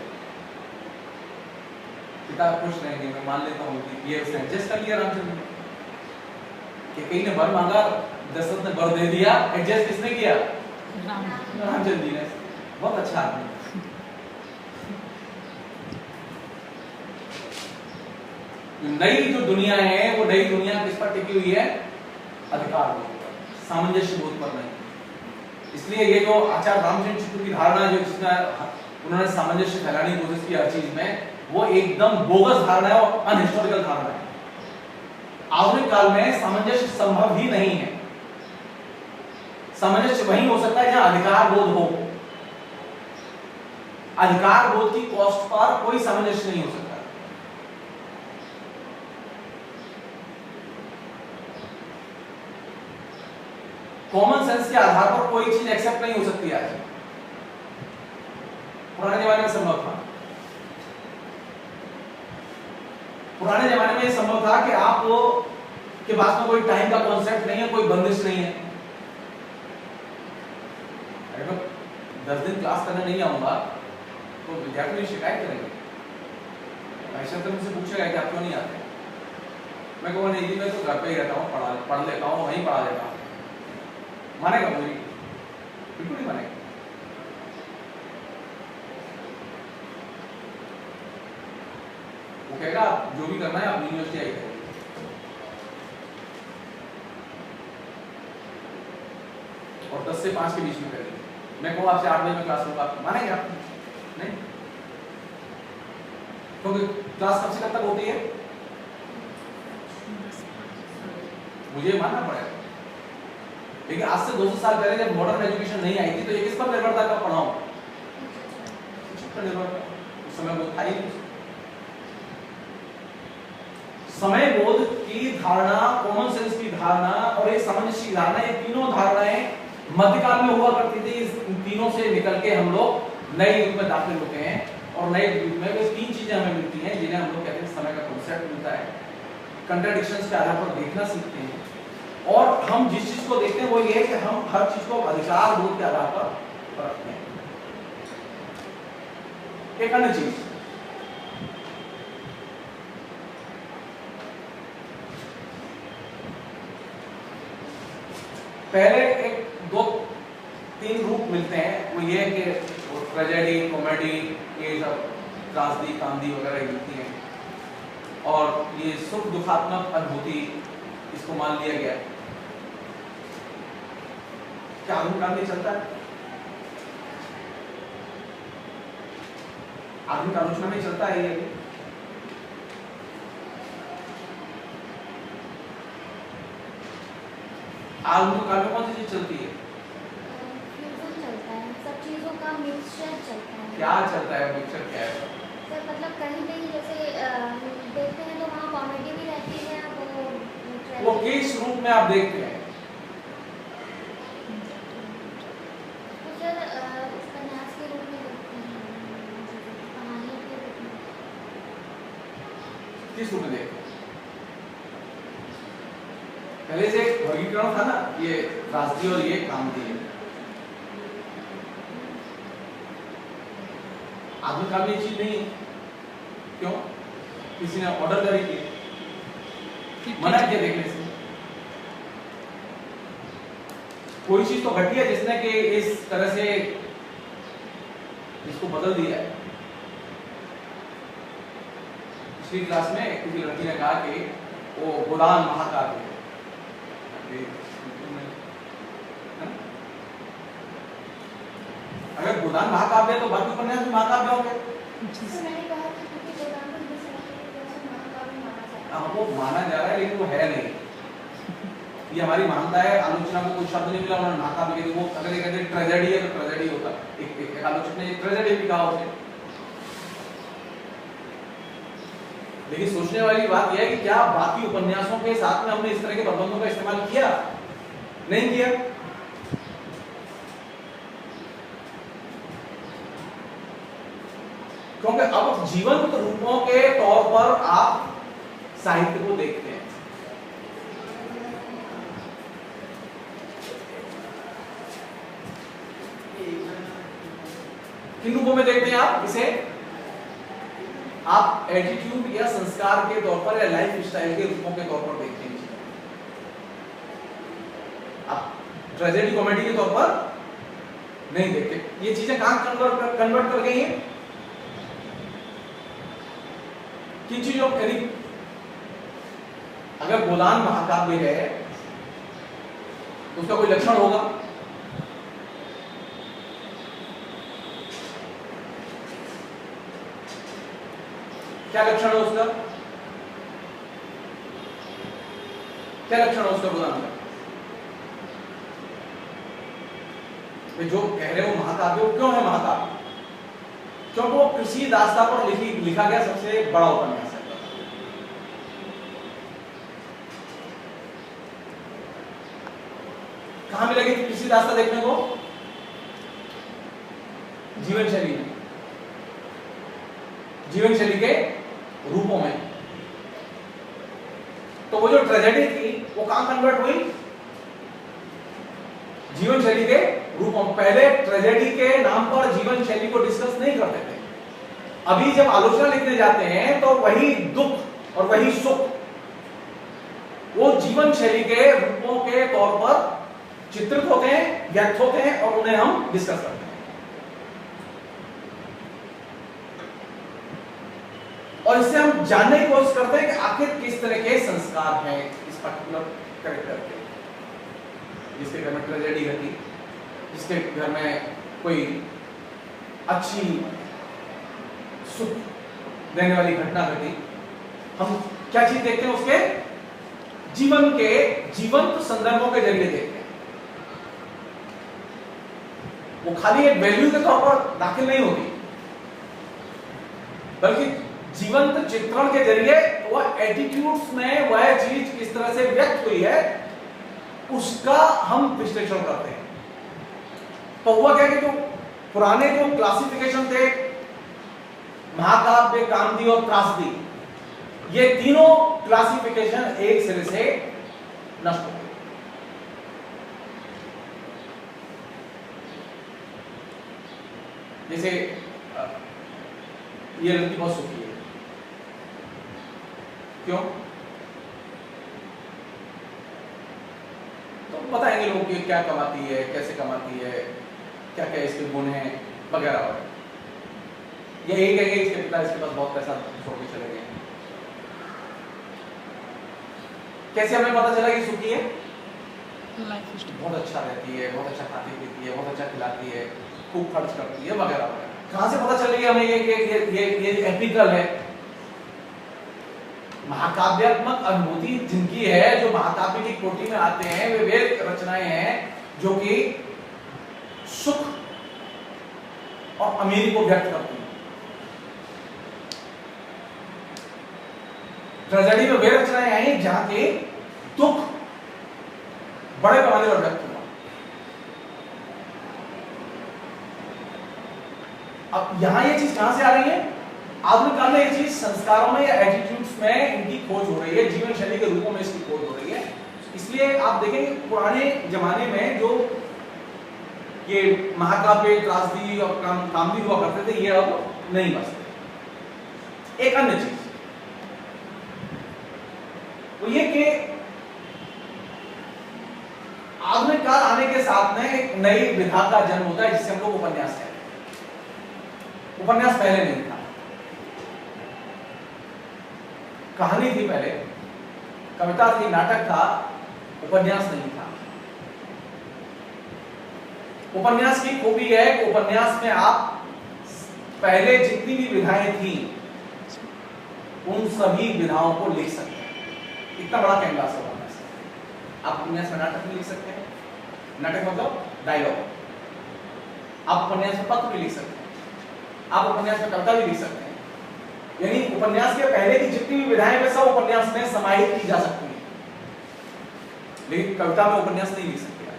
पिता खुश रहेंगे, मैं मान लेता हूं कि ये उसने एडजस्ट कर लिया रामचंद्र ने कि कहीं ने वर मांगा, दशरथ ने वर दे दिया। एडजस्ट किसने किया? रामचंद्र जी ने। बहुत अच्छा आदमी। नई जो दुनिया है वो नई दुनिया किस पर टिकी हुई है? अधिकार बोध पर, सामंजस्य बोध पर नहीं। इसलिए ये जो आचार्य रामचंद्र चित्तू की धारणा जो जिसमें उन्होंने सामंजस्य फैलाने की कोशिश की हर चीज में, वो एकदम बोगस धारणा है और अनहिस्टोरिकल धारणा है। आधुनिक काल में सामंजस्य संभव ही नहीं है। सामंजस्य वहीं हो सकता है जहां अधिकार बोध हो। अधिकार बोध की कॉस्ट पर कोई सामंजस्य नहीं हो सकता। कॉमन सेंस के आधार पर कोई चीज एक्सेप्ट नहीं हो सकती आज। पुराने जमाने में संभव था। पुराने जमाने में यह संभव था कि आप के पास में कोई टाइम का कॉन्सेप्ट नहीं है, कोई बंदिश नहीं है। अगर मैं 10 दिन क्लास करने नहीं आऊंगा तो विद्यार्थी शिकायत करेंगे। भाई तो मुझसे पूछेगा कि आप क्यों नहीं आते? मैं कहूँगा नहीं जी, मैं तो घर पे ही रहता हूँ, पढ़ लेता हूँ, वहीं पढ़ा लेता हूँ। मानेगा कोई? बिल्कुल नहीं मानेगा। वो कहेगा जो भी करना है आप यूनिवर्सिटी आई करेंगे। और 10 से 5 के बीच में करेंगे। मैं कहूँ आपसे 8 बजे में क्लास लूंगा, मानेंगे आप? नहीं। क्योंकि क्लास कब से कब तक होती है? मुझे मानना पड़ेगा। लेकिन आज से 200 साल पहले जब मॉडर्न एजुकेशन नहीं आई थी तो ये किस पर निर्भर था कब पढ़ाऊं? शिक्षक पर निर्भर था। उस समय वो था ही नहीं। समय बोध की धारणा, कॉमन सेंस की धारणा और एक सामंजस्य की धारणा, ये तीनों धारणाएं मध्यकाल में हुआ करती थी। इन तीनों से निकल के हम लोग नए युग में दाखिल होते हैं और नए युग में वे 3 चीजें हमें मिलती हैं जिन्हें हम लोग कहते हैं समय का कॉन्सेप्ट मिलता है। कंट्राडिक्शंस के आधार पर देखना सीखते हैं और हम जिस चीज को देखते हैं वो ये है कि हम हर चीज को अधिकार बोध के आधार पर रखते हैं। एक अन्य चीज, पहले एक 2-3 रूप मिलते हैं। वो ये है कि ट्रेजेडी, कॉमेडी, ये सब त्रासदी, कांदी वगैरह मिलती हैं और ये सुख दुखात्मक अनुभूति इसको मान लिया गया। क्या आधुनिक काल में चलता है? आधुनिक आलोचना में चलता है ये। आधुनिक काल में कौन सी चीज चलती है? चलता है, सब चीजों का मिक्सचर चलता है। क्या चलता है? मिक्सचर क्या है? सर मतलब कहीं कहीं जैसे देखते हैं तो वहाँ कॉमेडी भी रहती है, वो किस रूप में आप देखते हैं? तो सर उपन्यास के रूप में देखते हैं, कहानियों के रूप में। किस रूप में देखते हैं? पहले से वर्गीकरण था ना, ये त्रासदी और ये कांदी है। आधुनिक काल में ये चीज नहीं है। क्यों? किसी ने ऑर्डर जारी किया, मना किया देखने से। कोई चीज तो घटी है जिसने कि इस तरह से इसको बदल दिया है। पिछली क्लास में किसी लड़की ने कहा कि वो गोदान महाकाव्य है। अगर गोदान महाकाव्य है तो बाकी उपन्यास भी महाकाव्य होंगे। मैंने कहा कि क्योंकि गोदान को महाकाव्य माना जाता है। हाँ, वो माना जा रहा है लेकिन वो है नहीं। ये हमारी मानता है। आलोचना में कोई शब्द नहीं मिला, उन्होंने महाकाव्य के वो अगर ये कहते ट्रेजेडी है तो ट्रेजेडी होता। एक आलोचक ने ट्रेजेडी भी कहा उसे, लेकिन सोचने वाली बात यह है कि क्या बाकी उपन्यासों के साथ में हमने इस तरह के प्रबंधों का इस्तेमाल किया? नहीं किया। क्योंकि अब जीवंत रूपों के तौर पर आप साहित्य को देखते हैं। किन रूपों में देखते हैं आप इसे? आप एटीट्यूड या संस्कार के तौर पर या लाइफ स्टाइल के रूपों के तौर पर देखते हैं। आप ट्रेजेडी कॉमेडी के तौर पर नहीं देखते। ये चीजें कहां कन्वर्ट कर गई हैं? किन चीजों? यदि अगर गोदान महाकाव्य है तो उसका कोई लक्षण होगा? क्या लक्षण है उसका? क्या लक्षण है उसका गोदान का? जो कह रहे हो महाकाव्य, क्यों है महाकाव्य? क्योंकि वो कृषि दास्ता पर लिखा गया सबसे बड़ा उपन्यास है। कहां मिलेगी कृषि दास्ता देखने को? जीवन शैली में, जीवन शैली के रूपों में। तो वो जो ट्रेजेडी थी वो कहां कन्वर्ट हुई? जीवन शैली के रूपों में। पहले ट्रेजेडी के नाम पर जीवन शैली को डिस्कस नहीं करते थे। अभी जब आलोचना लिखने जाते हैं तो वही दुख और वही सुख वो जीवन शैली के रूपों के तौर पर चित्रित होते हैं, व्यक्त होते हैं और उन्हें हम डिस्कस करते हैं। और इससे हम जानने की कोशिश करते हैं कि आखिर किस तरह के संस्कार हैं इस पर्टिकुलर कैरेक्टर के, जिसके घर में ट्रेजेडी घटी, जिसके घर में कोई अच्छी सुख देने वाली घटना घटी। हम क्या चीज देखते हैं? उसके जीवन के जीवंत संदर्भों के जरिए देखते हैं। वो खाली एक वैल्यू के तौर पर दाखिल नहीं होती, बल्कि जीवंत चित्रण के जरिए वह एटीट्यूड्स में वह चीज किस तरह से व्यक्त हुई है उसका हम विश्लेषण करते हैं। तो हुआ क्या कि जो पुराने जो क्लासिफिकेशन थे, महाकाव्य, कामदी और त्रासदी, ये तीनों क्लासिफिकेशन एक सिरे से नष्ट हो गए। जैसे ये लड़की बहुत सुखी है, क्यों? तो बताएंगे लोग कि क्या कमाती है, कैसे कमाती है, क्या क्या इसके गुण हैं वगैरह। यही कहेंगे इसके पिता इसके पास बहुत पैसा छोड़ के चले गए। कैसे हमें पता चला कि सुखी है? बहुत अच्छा रहती है, बहुत अच्छा खाती पीती है, बहुत अच्छा खिलाती है, खूब खर्च करती है वगैरह वगैरह। कहां से पता चलेगी हमें ये एपिकल है? महाकाव्यात्मक अनुभूति जिनकी है, जो महाकाव्य की कोटि में आते हैं, वे रचनाएं हैं जो कि सुख और अमीरी को व्यक्त करती हैं। ट्रेजेडी में वे रचनाएं आई जहां के दुख बड़े पैमाने पर व्यक्त हुआ। अब यहां ये चीज कहां से आ रही है? आधुनिक काल में ये चीज संस्कारों में या एटीट्यूड्स में इनकी खोज हो रही है, जीवन शैली के रूपों में इसकी खोज हो रही है। इसलिए आप देखेंगे पुराने जमाने में जो ये महाकाव्य, त्रासदी और कामदी हुआ करते थे, ये अब नहीं बचते। एक अन्य चीज वो ये कि आधुनिक काल आने के साथ में एक नई विधा का जन्म होता है जिसे हम लोग उपन्यास कहते हैं। उपन्यास पहले नहीं था, कहानी थी पहले, कविता थी, नाटक था, उपन्यास नहीं था। उपन्यास की खूबी है कि उपन्यास में आप पहले जितनी भी विधाएं थी उन सभी विधाओं को लिख सकते हैं। इतना बड़ा कैनवास है उपन्यास। आप उपन्यास में नाटक भी लिख सकते हैं, नाटक मतलब डायलॉग। आप उपन्यास में पत्र भी लिख सकते हैं, आप उपन्यास में कविता भी लिख सकते हैं, यानी उपन्यास के पहले की जितनी भी विधाएं वे सब उपन्यास में समाहित की जा सकती हैं, लेकिन कविता में उपन्यास नहीं लिख सकते आप,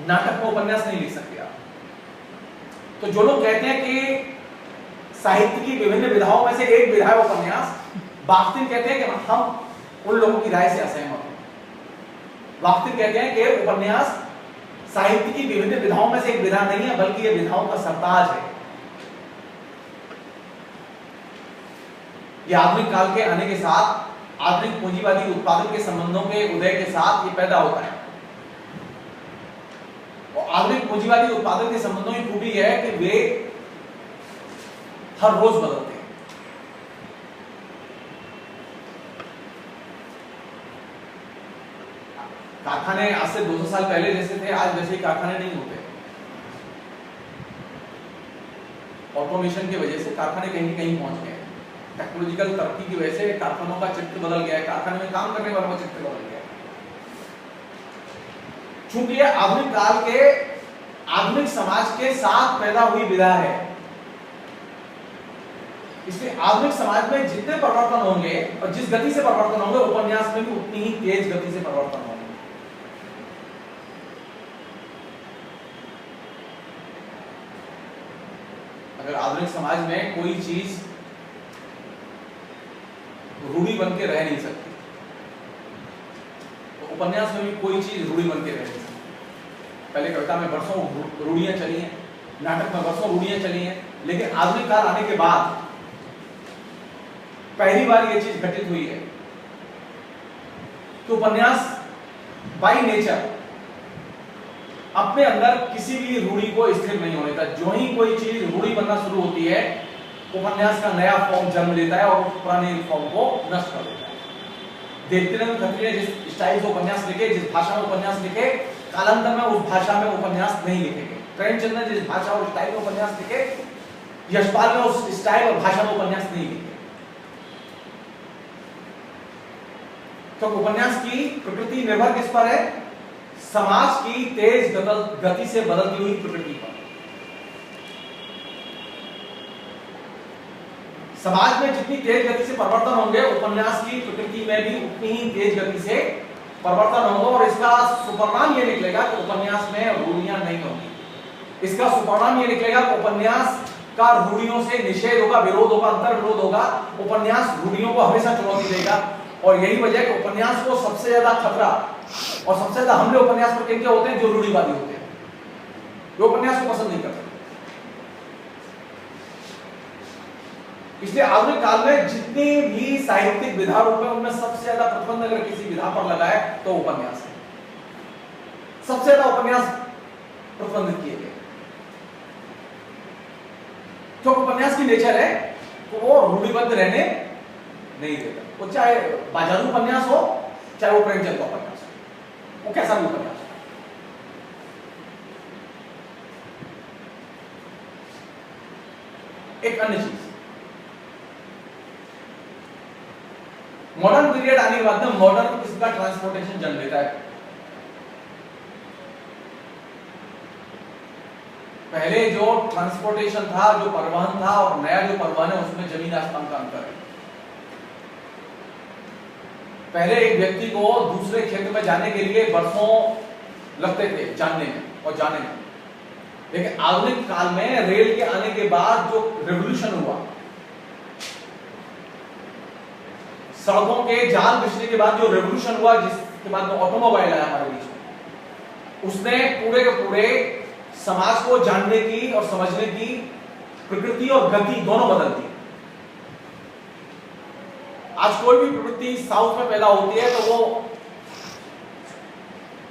नाटक में उपन्यास नहीं लिख सकते आप। तो जो लोग कहते हैं कि साहित्य की विभिन्न विधाओं में से एक विधा है उपन्यास, बाख्तिन कहते हैं कि हम उन लोगों की राय से असहमत हैं। बाख्तिन कहते हैं कि उपन्यास साहित्य की विभिन्न विधाओं में से एक विधा नहीं है, बल्कि यह विधाओं का सरताज है। यह आधुनिक काल के आने के साथ, आधुनिक पूंजीवादी उत्पादन के संबंधों के उदय के साथ ये पैदा होता है। और आधुनिक पूंजीवादी उत्पादन के संबंधों की खूबी है कि वे हर रोज बदलते हैं। कारखाने आज से 200 साल पहले जैसे थे, आज वैसे ही कारखाने नहीं होते। ऑटोमेशन की वजह से कारखाने कहीं कहीं पहुंच गए, टेक्नोलॉजिकल तरक्की की वजह से कारखानों का चित्र बदल गया है, कारखाने में काम करने वालों का चित्र बदल गया है। चूंकि यह आधुनिक काल के आधुनिक समाज के साथ पैदा हुई विधा है, इसलिए आधुनिक समाज में जितने परिवर्तन होंगे और जिस गति से परिवर्तन होंगे, उपन्यास में भी उतनी ही तेज गति से परिवर्तन होंगे। अगर आधुनिक समाज में कोई चीज रूढ़ी बन के रह नहीं सकती, तो उपन्यास में भी कोई चीज रूढ़ी बन के रह नहीं सकती। पहले कविता में वर्षों रूढ़ियां चली हैं, नाटक में वर्षों रूढ़ियां चली हैं, लेकिन आधुनिक काल आने के बाद पहली बार यह चीज घटित हुई है कि उपन्यास बाय नेचर अपने अंदर किसी भी रूढ़ी को स्थिर नहीं होने देता। जो ही कोई चीज रूढ़ी बनना शुरू होती है, उपन्यास का नया फॉर्म जन्म लेता है और पुराने फॉर्म को नष्ट कर देता है। देवकीनंदन खत्री ने जिस स्टाइल से उपन्यास लिखे, जिस भाषा में उपन्यास लिखे, कालांतर में उस भाषा में उपन्यास नहीं लिखेंगे। प्रेमचंद ने जिस भाषा और स्टाइल में उपन्यास लिखे, यशपाल ने उस स्टाइल और भाषा में उपन्यास नहीं लिखे। तो उपन्यास की प्रकृति निर्भर किस पर है? समाज की तेज गति से बदलती हुई प्रकृति पर। समाज में जितनी तेज गति से परिवर्तन होंगे, उपन्यास की प्रकृति में भी उतनी ही तेज गति से परिवर्तन होगा। और इसका सुपरिणाम यह निकलेगा कि उपन्यास में रूढ़ियां नहीं होंगी। इसका सुपरिणाम यह निकलेगा कि उपन्यास का रूढ़ियों से निषेध होगा, विरोध होगा, अंतर विरोध होगा। उपन्यास रूढ़ियों को हमेशा चुनौती देगा। और यही वजह है कि उपन्यास को सबसे ज्यादा खतरा और सबसे ज्यादा हमले उपन्यास पर किनके होते हैं? जो रूढ़िवादी होते हैं, जो उपन्यास को पसंद नहीं करते। इसलिए आधुनिक काल में जितनी भी साहित्यिक विधा रूप है, उनमें सबसे ज्यादा प्रतिबंध अगर किसी विधा पर लगा है तो उपन्यास है। सबसे ज्यादा उपन्यास प्रतिबंधित किए गए, तो उपन्यास की नेचर है तो वो रूढ़िबद्ध रहने नहीं देता। वो चाहे बाजारू उपन्यास हो, चाहे वो प्रेमचंद का उपन्यास हो, वो कैसा भी उपन्यास हो। एक अन्य चीज, मॉडर्न पीरियड आने के बाद में मॉडर्न किस्म का ट्रांसपोर्टेशन जन्म लेता है। पहले जो ट्रांसपोर्टेशन था, जो परिवहन था, और नया जो परिवहन है, उसमें जमीन आसमान का अंतर है। पहले एक व्यक्ति को दूसरे क्षेत्र में जाने के लिए वर्षों लगते थे जानने में और जाने में, लेकिन आधुनिक काल में रेल के आने के बाद जो रेवोल्यूशन हुआ, सड़कों के जाल बिछने के बाद जो रेवोल्यूशन हुआ, जिसके बाद में ऑटोमोबाइल आया हमारे बीच में, उसने पूरे के पूरे समाज को जानने की और समझने की प्रकृति और गति दोनों बदल दी। आज कोई भी प्रवृत्ति साउथ में पैदा होती है तो वो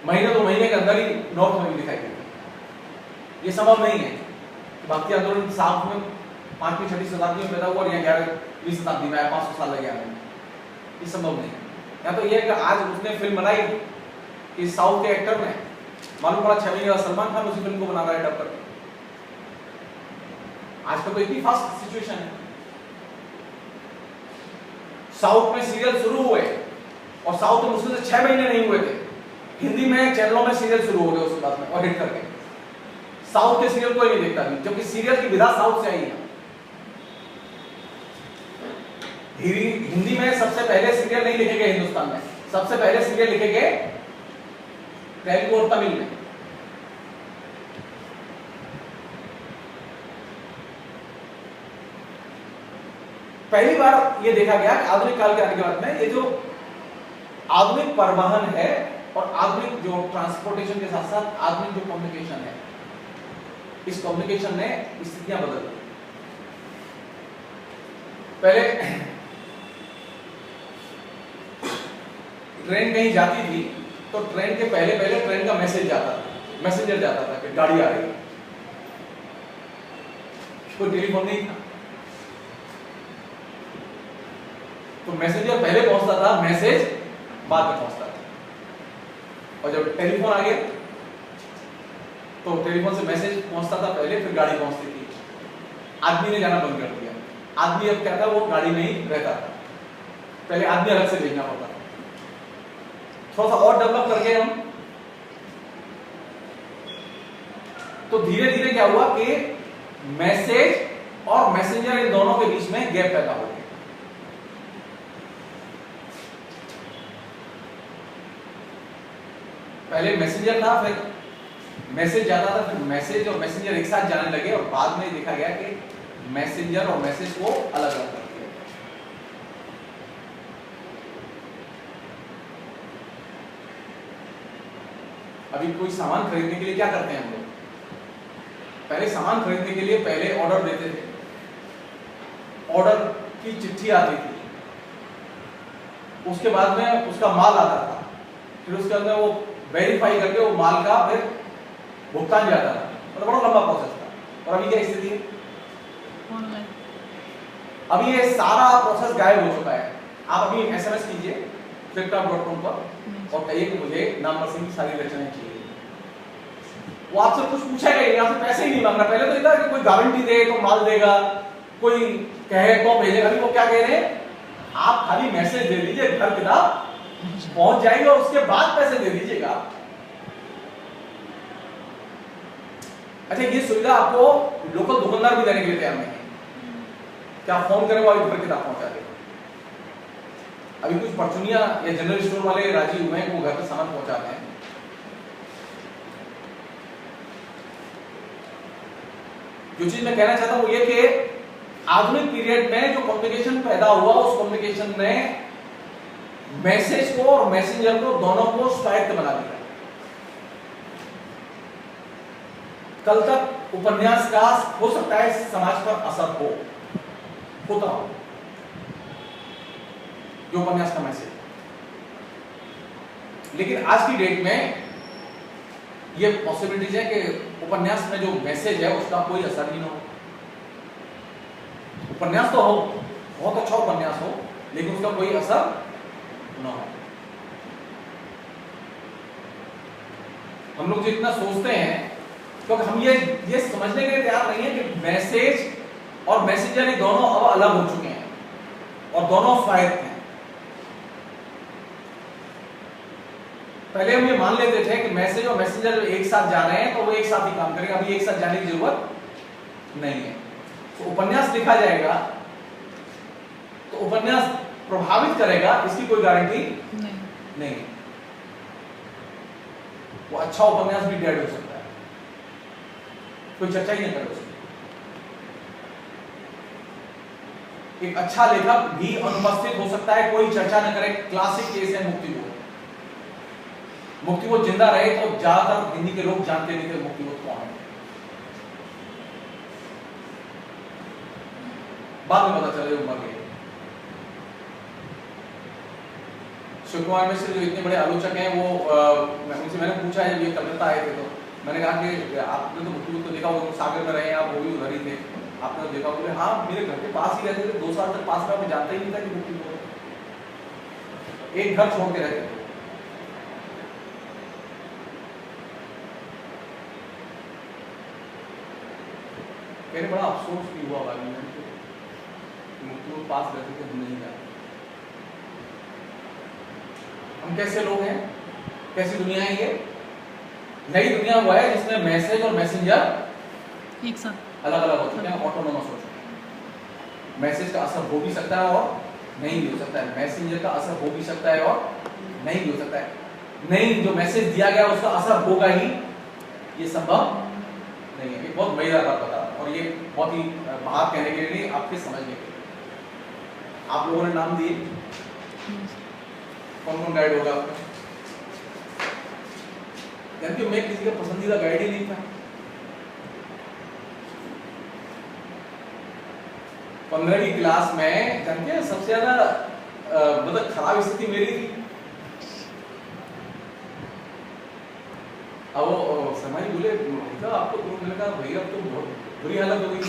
महीने 2 महीने के अंदर ही नॉर्थ में भी दिखाई देती है। ये संभव नहीं है। भक्ति आंदोलन साउथ में 5वीं 6वीं शताब्दी में पैदा हुआ और यहाँ 11वीं शताब्दी में 500 साल लगे आने में। ये संभव नहीं है। या तो ये कि आज उसने फिल्म बनाई कि साउथ के एक्टर ने, मालूम पड़ा 6 महीने बाद सलमान खान उसी फिल्म को बना रहा है डब करके। आज का तो इतनी फास्ट सिचुएशन है। साउथ में सीरियल शुरू हुए और साउथ में मुश्किल से 6 महीने नहीं हुए थे, हिंदी में चैनलों में सीरियल शुरू हो गए उसके बाद में और हिट करके। साउथ के सीरियल कोई नहीं देखता, जबकि सीरियल की विधा साउथ से आई है। हिंदी में सबसे पहले सीरियल नहीं लिखे गए, हिंदुस्तान में सबसे पहले सीरियल लिखे गए तेलुगु और तमिल में। पहली बार ये देखा गया कि आधुनिक काल के आने के बाद में ये जो आधुनिक परिवहन है और आधुनिक जो ट्रांसपोर्टेशन के साथ साथ आधुनिक जो कम्युनिकेशन है, इस कम्युनिकेशन ने स्थितियां बदल दी। पहले ट्रेन कहीं जाती थी तो ट्रेन के पहले पहले ट्रेन का मैसेज जाता था, मैसेंजर जाता था कि गाड़ी आ रही है। कोई टेलीफोन नहीं था तो मैसेंजर पहले पहुंचता था, मैसेज बाद में पहुंचता था। और जब टेलीफोन आ गया तो टेलीफोन से मैसेज पहुंचता था पहले, फिर गाड़ी पहुंचती थी। आदमी ने जाना बंद कर दिया। आदमी अब क्या था, वो गाड़ी में ही रहता था। पहले आदमी अलग से भेजना पड़ता था। थोड़ा सा और डेवलप करके हम तो धीरे धीरे क्या हुआ कि मैसेज और मैसेंजर इन दोनों के बीच में गैप पैदा हो गया। पहले मैसेंजर था, फिर मैसेज जाता था, फिर मैसेज और मैसेंजर एक साथ जाने लगे और बाद में देखा गया कि मैसेंजर और मैसेज को अलग अलग कर दिया। अभी कोई सामान खरीदने के लिए क्या करते हैं हम लोग? पहले सामान खरीदने के लिए पहले ऑर्डर देते थे, ऑर्डर की चिट्ठी आती थी, उसके बाद में उसका माल आता था, फिर उसके अंदर वो वेरीफाई करके वो माल का फिर भुगतान जाता था। मतलब बड़ा लंबा प्रोसेस था। और अभी क्या स्थिति है? ऑनलाइन। अभी ये सारा प्रोसेस गायब हो चुका है। आप अभी एसएमएस कीजिए flipkart.com पर और कहिए कि मुझे नंबर सिंह की सारी रचनाएं चाहिए। वो आपसे कुछ पूछेगा ही नहीं, आपसे पैसे ही नहीं मांग रहा। पहले तो इतना कि कोई गारंटी दे तो माल देगा, कोई कहे तो भेजेगा। अभी वो क्या कह रहे हैं, आप खाली मैसेज दे दीजिए, घर किताब पहुंच जाएगी और उसके बाद पैसे दे दीजिएगा। अच्छा, ये सुविधा आपको लोकल दुकानदार भी देने के लिए तैयार नहीं है। क्या फोन करें वो अभी घर किताब पहुंचा देगा। अभी कुछ परचुनिया या जनरल स्टोर वाले राजी हुए हैं, वो घर पे सामान पहुंचाते हैं। जो चीज मैं कहना चाहता हूं वो ये कि आधुनिक पीरियड में जो कम्युनिकेशन पैदा हुआ, उस कम्युनिकेशन ने मैसेज को और मैसेंजर को दोनों को स्वायत्त बना दिया। कल तक उपन्यास का हो सकता है समाज पर असर होता हो, जो उपन्यास का मैसेज, लेकिन आज की डेट में ये पॉसिबिलिटीज है कि उपन्यास में जो मैसेज है उसका कोई असर ही ना हो। उपन्यास तो हो, बहुत अच्छा उपन्यास हो, लेकिन उसका कोई असर ना हो। हम लोग जितना सोचते हैं, क्योंकि हम ये समझने के लिए तैयार नहीं है कि मैसेज और मैसेंजर ये दोनों अब अलग हो चुके हैं और दोनों स्वायत्त हैं। पहले हम ये मान लेते थे कि मैसेज और मैसेंजर जो एक साथ जा रहे हैं तो वो एक साथ ही काम करेंगे। अभी एक साथ जाने की जरूरत नहीं है। तो उपन्यास लिखा जाएगा तो उपन्यास प्रभावित करेगा, इसकी कोई गारंटी नहीं। वो अच्छा उपन्यास भी डेड हो सकता है, कोई चर्चा ही नहीं करे उसकी। एक अच्छा लेखक भी अनुपस्थित हो सकता है, कोई चर्चा न करे। क्लासिक केस है मुक्तिबोध जिंदा रहे तो ज्यादातर हिंदी के लोग जानते नहीं थे मुक्तिबोध कौन है। बाद में पता चले वो मर गए। शिव कुमार मिश्र जो इतने बड़े आलोचक हैं, वो उनसे मैंने पूछा है, ये कलकत्ता आए थे तो मैंने कहा कि आपने तो मुक्तिबोध को देखा होगा, सागर में रहे आप, वो भी उधर ही थे, आपने तो देखा। बोले हाँ, मेरे घर के पास ही रहते थे, 2 साल तक पास में, मैं जानता ही नहीं था कि मुक्तिबोध, एक घर छोड़ के रहते थे। मेरे बड़ा अफसोस भी हुआ बाद में, मुक्तिबोध पास रहते थे, हम नहीं जानते। हम कैसे लोग हैं, कैसी दुनिया है ये? नई दुनिया हुआ है जिसमें मैसेज और मैसेंजर एक साथ अलग अलग हो चुके हैं, ऑटोनोमस हो चुके हैं। मैसेज का असर हो भी सकता है और नहीं भी हो सकता है। मैसेंजर का असर हो भी सकता है और नहीं भी हो सकता है। नहीं, जो मैसेज दिया गया उसका असर होगा ही, ये संभव नहीं है। ये बहुत मजेदार बात बता रहा हूं, और ये बहुत ही बाहर कहने के लिए नहीं, आपके समझने के लिए। आप लोगों ने नाम दिए, कौन कौन गाइड होगा आपका? क्योंकि मैं किसी का पसंदीदा गाइड ही नहीं था। 15 की क्लास में जानते हैं सबसे ज्यादा मतलब खराब स्थिति मेरी थी। अब वो समाज बोले आपको ग्रुप मिलकर भैया अब तो बहुत बुरी हालत हो गई।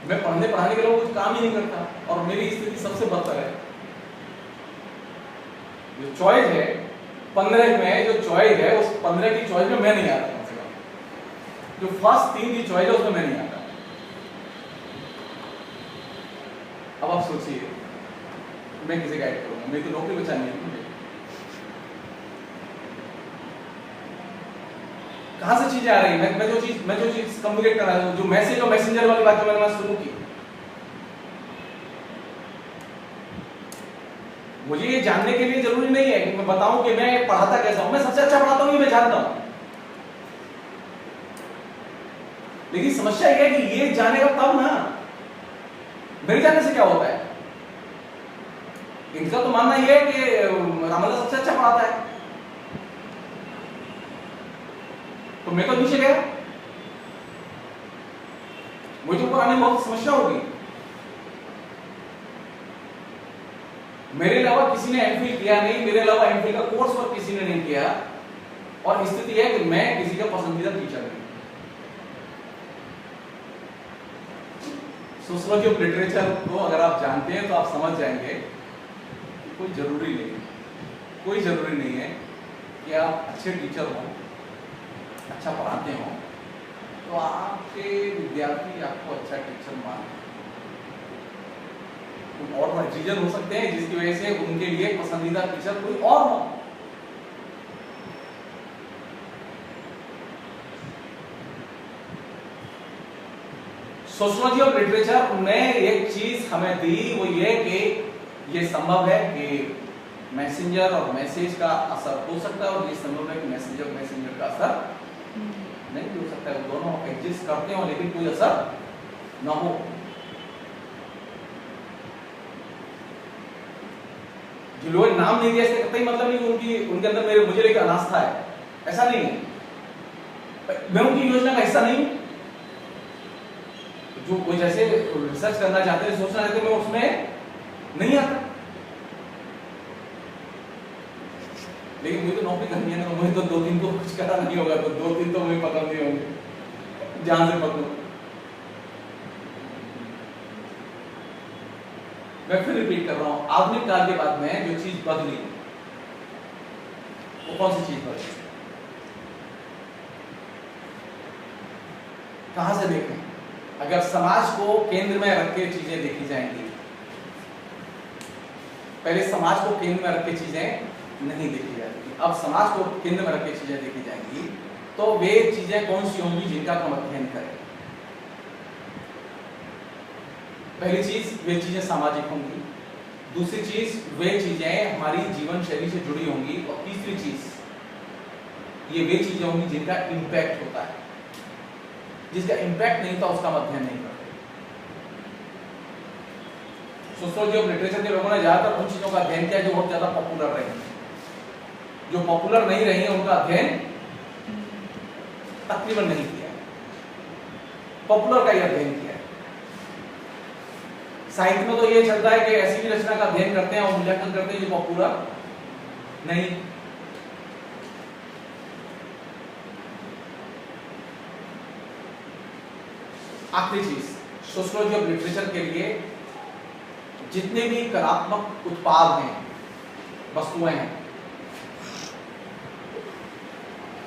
मैं पढ़ाने के लिए कुछ काम ही नहीं करता, और मेरी स्थिति सबसे बदतर है। जो चॉइस है 15 में, जो चॉइस है उस 15 की चॉइस में मैं नहीं आता। कम से कम जो फर्स्ट 3 की चॉइस है उसमें मैं नहीं आता। अब आप सोचिए मैं किसे गाइड करूंगा? मेरी तो नौकरी बचानी है। कहां से चीजें आ रही है? मैं जो चीज कम्युनिकेट कर रहा हूं, जो मैसेज और मैसेंजर वाली बात जो मैंने शुरू की, मुझे ये जानने के लिए जरूरी नहीं है कि मैं बताऊं कि मैं पढ़ाता कैसा हूं। मैं सबसे अच्छा पढ़ाता हूं, ये मैं जानता हूं। लेकिन समस्या यह है कि ये जानेगा तब ना, मेरे जानने से क्या होता है? इनका तो मानना यह है कि रामलला सबसे अच्छा पढ़ाता है, तो मैं तो नीचे गया, मुझे ऊपर आने में बहुत समस्या होगी। मेरे अलावा किसी ने एमफिल किया नहीं, मेरे अलावा एमफिल का कोर्स वर्क किसी ने नहीं किया, और स्थिति है कि मैं किसी का पसंदीदा टीचर नहीं। सोशियोलॉजी ऑफ लिटरेचर को अगर आप जानते हैं तो आप समझ जाएंगे कि कोई जरूरी नहीं है कि आप अच्छे टीचर हो, अच्छा पढ़ाते हो तो आपके विद्यार्थी आपको अच्छा टीचर माने। और रीजन हो सकते हैं जिसकी वजह से उनके लिए पसंदीदा टीचर कोई और हो। सोशियोलॉजी ऑफ लिटरेचर ने एक चीज हमें दी, वो ये कि ये संभव है कि मैसेंजर और मैसेज का असर हो सकता है, और ये संभव है कि मैसेंजर का असर नहीं हो सकता है। वो दोनों एग्जिस्ट करते हो लेकिन कोई असर ना हो। जो लोग नाम नहीं दिया इसका कतई मतलब नहीं कि उनके अंदर मुझे लेकर अनास्था है, ऐसा नहीं है। मैं उनकी योजना का हिस्सा नहीं। जो कोई जैसे रिसर्च करना चाहते हैं, सोचना चाहते हैं, मैं उसमें नहीं आता। लेकिन मुझे तो नौकरी करनी है ना, मुझे तो 2-3 को कुछ करा नहीं होगा, तो 2-3 तो मुझे पकड़ नहीं होंगे जहां से पकड़ूं। मैं फिर रिपीट कर रहा हूं, आधुनिक काल के बाद में जो चीज बदली वो कौन सी चीज बदली? कहां से देखें? अगर समाज को केंद्र में रख के चीजें देखी जाएंगी, पहले समाज को केंद्र में रख के चीजें नहीं देखी जाती, अब समाज को केंद्र में रख के चीजें देखी जाएंगी, तो वे चीजें कौन सी होंगी जिनका हम अध्ययन करें? पहली चीज, वे चीजें सामाजिक होंगी। दूसरी चीज, वे चीजें हमारी जीवन शैली से जुड़ी होंगी। और तीसरी चीज, ये वे चीजें होंगी जिनका इंपैक्ट होता है। जिसका इंपैक्ट नहीं था उसका हम अध्ययन नहीं करते। सोशियोलॉजी ऑफ लिटरेचर के लोगों ने ज्यादातर उन चीजों का अध्ययन किया जो बहुत ज्यादा पॉपुलर रही। जो पॉपुलर नहीं रही है उनका अध्ययन तकरीबन नहीं किया, पॉपुलर का ही अध्ययन किया। साहित्य में तो ये चलता है कि ऐसी भी रचना का अध्ययन करते हैं और मूल्यांकन करते हैं जो पॉपुलर नहीं। आखिरी चीज, सोशियोलॉजी ऑफ लिटरेचर के लिए जितने भी कलात्मक उत्पाद हैं, वस्तुएं हैं,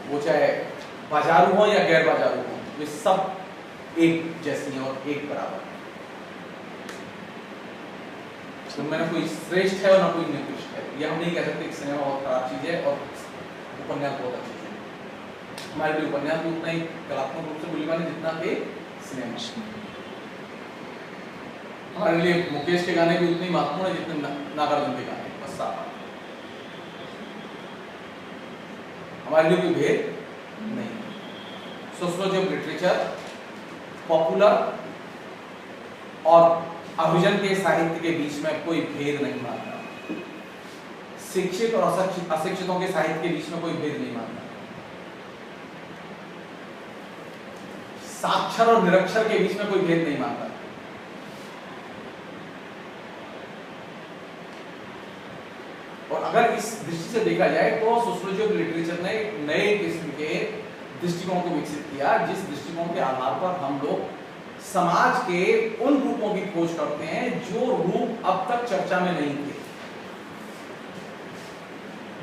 वो चाहे बाजारू हो या गैर बाजारू हो, वे सब एक जैसी हैं और एक बराबर हैं। उनमें ना कोई श्रेष्ठ है और ना कोई निकृष्ट है। यह हम नहीं कह सकते कि सिनेमा बहुत खराब चीज है और उपन्यास बहुत अच्छी चीज है। हमारे लिए उपन्यास भी उतना ही कलात्मक रूप से मूल्यवान है जितना कि सिनेमा। हमारे लिए मुकेश के गाने भी उतने ही महत्वपूर्ण है जितने नागार्जुन के गाने, बस साफ बात। हमारे लिए कोई भेद नहीं। सोशियोलॉजी ऑफ लिटरेचर पॉपुलर और अभिजन के साहित्य के बीच में कोई भेद नहीं मानता, शिक्षित और अशिक्षितों के साहित्य के बीच में कोई भेद नहीं मानता, साक्षर और निरक्षर के बीच में कोई भेद नहीं मानता। और अगर इस दृष्टि से देखा जाए तो सोशियोलॉजी ऑफ लिटरेचर ने एक नए किस्म के दृष्टिकोण को विकसित किया, जिस दृष्टिकोण के आधार पर हम लोग समाज के उन रूपों की खोज करते हैं जो रूप अब तक चर्चा में नहीं थे।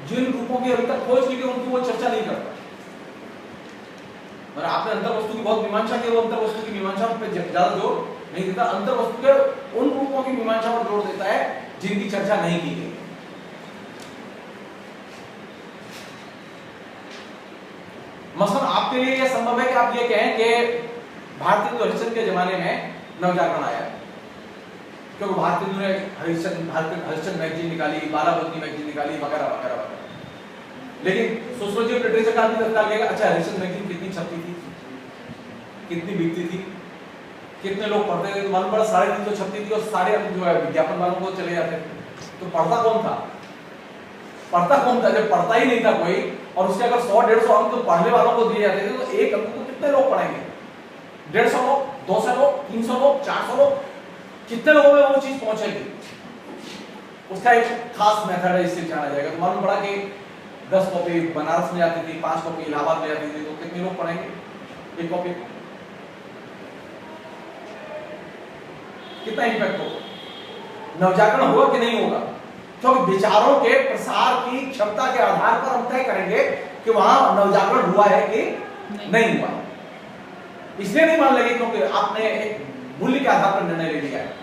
जिन रूपों की अभी तक खोज की गई उनकी वो चर्चा नहीं करता। और आपने अंतर वस्तु की बहुत मीमांसा की, वो अंतर वस्तु की मीमांसा पर ज्यादा जोर नहीं देता, अंतर वस्तु के उन रूपों की मीमांसा पर जोर देता है जिनकी चर्चा नहीं की गई। मसलन आपके लिए यह संभव है कि आप ये कहें कि भारतीय हरिश्चंद्र के जमाने में नवजागरण आया, क्योंकि भारतीय ने हरिश्चंद्र मैगजीन निकाली, बाराबंदी मैगजीन निकाली, वगैरह वगैरह वगैरह। लेकिन सोशियोलॉजी ऑफ लिटरेचर का आदमी तत्काल कहेगा अच्छा हरिश्चंद्र मैगजीन कितनी छपती थी, कितनी बिकती थी, कितने लोग पढ़ते थे, तो मालूम पड़ा 350 छपती थी और सारे जो है विज्ञापन वालों को चले जाते थे। तो पढ़ता कौन था? जब पढ़ता ही नहीं था कोई, और उसके अगर 100-150 अंक तो पढ़ने वालों को दिए जाते थे, तो एक अंक को कितने लोग पढ़ेंगे? 150 लोग, 200 लोग, 300 लोग, 400 लोग, कितने लोगों में वो चीज पहुंचेगी? उसका एक खास मेथड है, इससे जाना जाएगा। तो मालूम पड़ा कि 10 कॉपी बनारस में जाती थी, 5 कॉपी इलाहाबाद में जाती थी, तो कितने लोग पढ़ेंगे एक कॉपी? कितना इंपैक्ट होगा? नवजागरण होगा कि नहीं होगा? क्योंकि विचारों के प्रसार की क्षमता के आधार पर हम तय करेंगे कि वहां नवजागरण हुआ है कि नहीं हुआ। इसलिए नहीं मान लेंगे क्योंकि आपने एक मूल्य के आधार पर निर्णय ले लिया है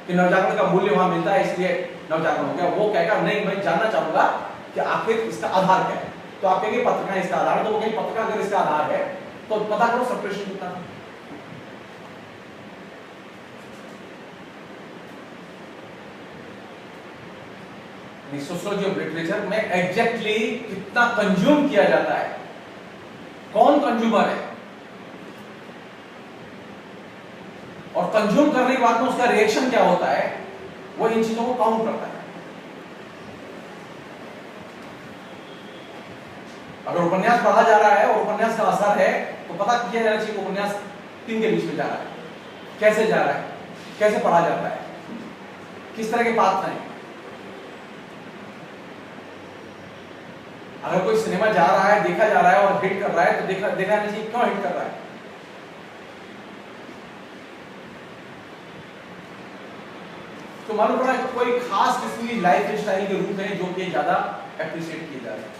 कि नवजागरण का मूल्य वहां मिलता है, इसलिए नवजागरण हो गया। वो कहेगा नहीं, मैं जानना चाहूंगा कि आखिर इसका आधार क्या है। तो आप कहेंगे पत्रिका इसका आधार, तो वो कहेंगे पत्रिका अगर इसका आधार है तो पता करो सर्कुलेशन कितना था। सोशियोलॉजी ऑफ लिटरेचर में एग्जैक्टली कितना कंज्यूम किया जाता है, कौन कंज्यूमर है, और कंज्यूम करने के बाद में उसका रिएक्शन क्या होता है, वो इन चीजों को काउंट करता है। अगर उपन्यास पढ़ा जा रहा है और उपन्यास का असर है तो पता किया जाना चाहिए उपन्यास किन के बीच में जा रहा है, कैसे जा रहा है, कैसे पढ़ा जाता है, किस तरह के पात्र हैं। अगर कोई सिनेमा जा रहा है, देखा जा रहा है और हिट कर रहा है तो देखा नहीं चाहिए क्यों हिट कर रहा है। तो मालूम पड़ा कोई खास किसी की लाइफ स्टाइल के रूप में जो कि ज्यादा एप्रिशिएट किए जा रहे हैं।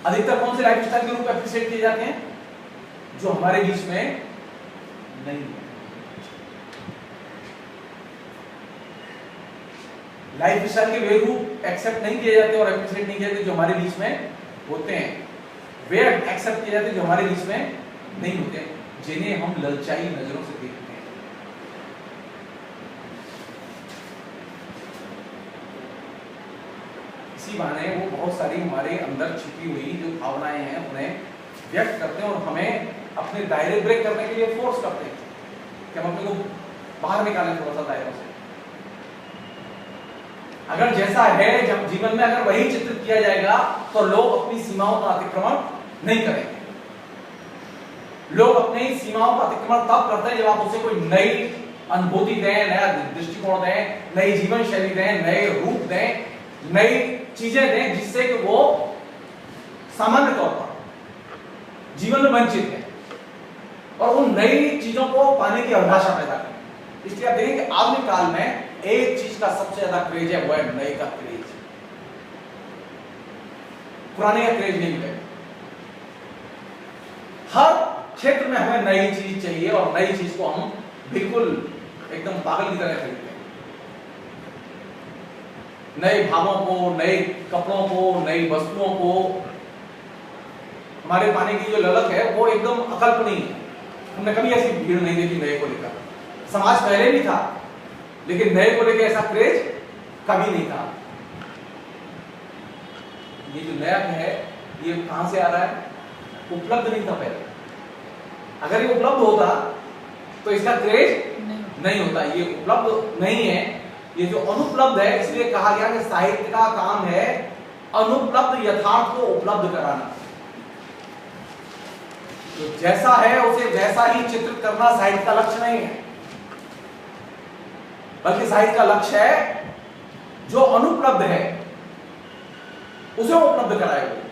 अधिकतर कौन से लाइफ स्टाइल के रूप में एप्रिशिएट किए जाते हैं? जो हमारे बीच में नहीं है। लाइफ स्टाइल के वे रूप एक्सेप्ट नहीं किए जाते और एप्रिशिएट नहीं किए जाते जो हमारे बीच में होते हैं। वे एक्सेप्ट किए जाते जो हमारे बीच में नहीं होते, जिन्हें हम ललचाई नजरों से देखते हैं। इसी बहाने वो बहुत सारी हमारे अंदर छिपी हुई जो भावनाएं हैं उन्हें व्यक्त करते हैं और हमें अपने दायरे ब्रेक करने के लिए फोर्स करते हैं कि हम अपने को बाहर निकालें थोड़ा सा दायरों से। अगर जैसा है जब जीवन में अगर वही चित्रित किया जाएगा तो लोग अपनी सीमाओं का अतिक्रमण नहीं करेंगे। लोग अपनी सीमाओं का अतिक्रमण तब करते हैं जब आप उसे कोई नई अनुभूति दें, नया दृष्टिकोण दें, नई जीवन शैली दें, नए रूप दें, नई चीजें दें जिससे कि वो सामान्य तौर पर जीवन में वंचित है और उन नई चीजों को पाने की अभिलाषा पैदा करें। इसलिए आप देखेंगे आधुनिक काल में एक चीज का सबसे ज्यादा क्रेज है, वो है नए का क्रेज। पुराने का क्रेज नहीं मिलेगा। हर क्षेत्र में हमें नई चीज चाहिए और नई चीज को हम बिल्कुल एकदम पागल की तरह खरीदते हैं। नए भावों को, नए कपड़ों को, नई वस्तुओं को, हमारे पाने की जो ललक है वो एकदम अकल्पनीय है। हमने कभी ऐसी भीड़ नहीं देखी नए को लेकर। समाज पहले भी था, लेकिन नए को लेकर ऐसा क्रेज कभी नहीं था। ये जो नया है ये कहां से आ रहा है? उपलब्ध नहीं था पहले। अगर ये उपलब्ध होता तो इसका क्रेज नहीं होता। ये उपलब्ध नहीं है, ये जो अनुपलब्ध है, इसलिए कहा गया कि साहित्य का काम है अनुपलब्ध यथार्थ को उपलब्ध कराना। तो जैसा है उसे वैसा ही चित्रित करना साहित्य का लक्ष्य नहीं है, बल्कि साहित्य का लक्ष्य है जो अनुपलब्ध है उसे उपलब्ध कराएगा।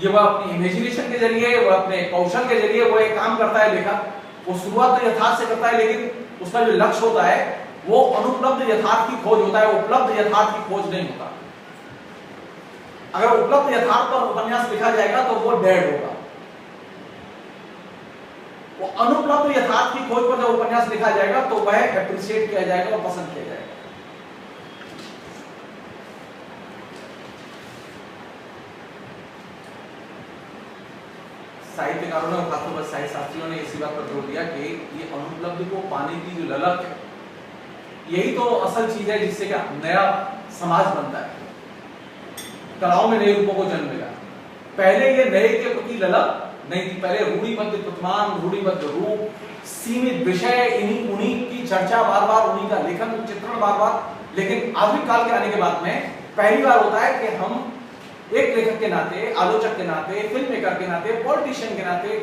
ये वह अपनी इमेजिनेशन के जरिए, वह अपने कौशल के जरिए वो एक काम करता है लेखक। वो शुरुआत तो यथार्थ से करता है, लेकिन उसका जो लक्ष्य होता है वो अनुपलब्ध यथार्थ की खोज होता है, उपलब्ध यथार्थ की खोज नहीं होता। अगर उपलब्ध यथार्थ पर उपन्यास लिखा जाएगा तो वो डेड होगा। वो अनुपलब्ध यथार्थ की खोज पर जब उपन्यास लिखा जाएगा तो वह एप्रिशिएट किया जाएगा और पसंद किया जाएगा। साहित्यकारों ने, खासतौर पर साहित्य शास्त्रियों ने इसी बात पर जोर दिया कि ये अनुपलब्ध को पाने की जो ललक है, यही तो असल चीज है जिससे क्या नया समाज बनता है, कलाओं में नए रूपों को जन्म मिला। पहले ये नए के प्रति ललक नहीं थी। पहले रूढ़िबद्ध प्रतिमान, रूढ़िबद्ध रूप, सीमित विषय, इन्हीं उन्हीं की चर्चा बार बार, उन्हीं का लेखन चित्रण बार बार। लेकिन आधुनिक काल के आने के बाद में पहली बार होता है कि हम एक लेखक के नाते, आलोचक के नाते, फिल्म मेकर के नाते, पॉलिटिशियन के नाते,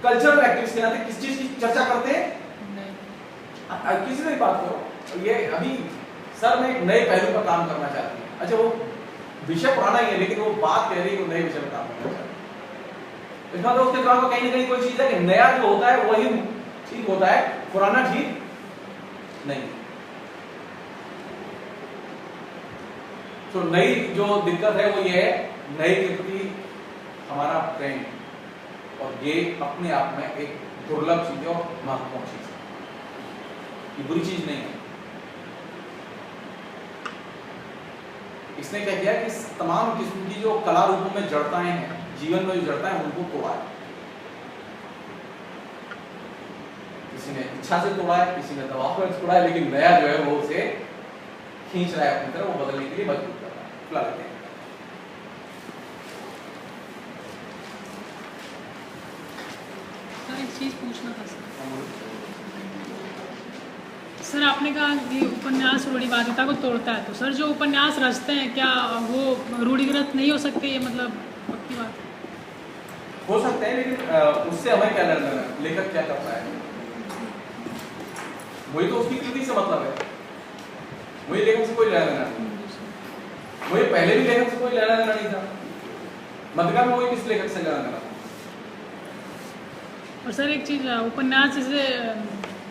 कल्चरल एक्टिविस्ट के नाते किस चीज की चर्चा करते हैं? किसी ने बात करो, ये अभी सर मैं एक नए पहलू पर काम करना चाहती हूँ। अच्छा, वो विषय पुराना ही है, लेकिन वो बात कह रही है नए विषय पर काम करना चाहती है। इसका मतलब उसके दिमाग में कहीं ना कहीं कोई चीज है कि नया जो होता है वही ठीक होता है, पुराना ठीक नहीं। तो नई जो दिक्कत है वो ये है, नए के प्रति हमारा प्रेम, और ये अपने आप में एक दुर्लभ चीज है और महत्वपूर्ण चीज है। ये बुरी चीज नहीं है। इसने क्या किया कि तमाम किस्म की जो कला रूपों में जड़ताएं हैं, जीवन में जो जड़ताएं हैं, उनको तोड़ा है। किसी ने इच्छा से तोड़ा है, किसी ने दबाव पर तोड़ा है, लेकिन नया जो है वो उसे खींच रहा है अपनी तरफ, वो बदलने के लिए मजबूर कर रहा है। खुला लेते हैं। एक चीज पूछना था सर, आपने कहा कि उपन्यास रूढ़िवादिता को तोड़ता है, तो सर जो उपन्यास रचते हैं क्या वो रूढ़िग्रस्त नहीं हो सकते? ये मतलब पक्की बात हो सकते हैं, लेकिन उससे हमें क्या लेना है? लेखक क्या करता है, वही तो उसकी कृति से मतलब है। वही लेखक से कोई लेना देना नहीं। वही पहले भी लेखक से कोई लेना देना नहीं था, मध्यकाल में वही किस लेखक से लेना देना। और सर एक चीज, उपन्यास जैसे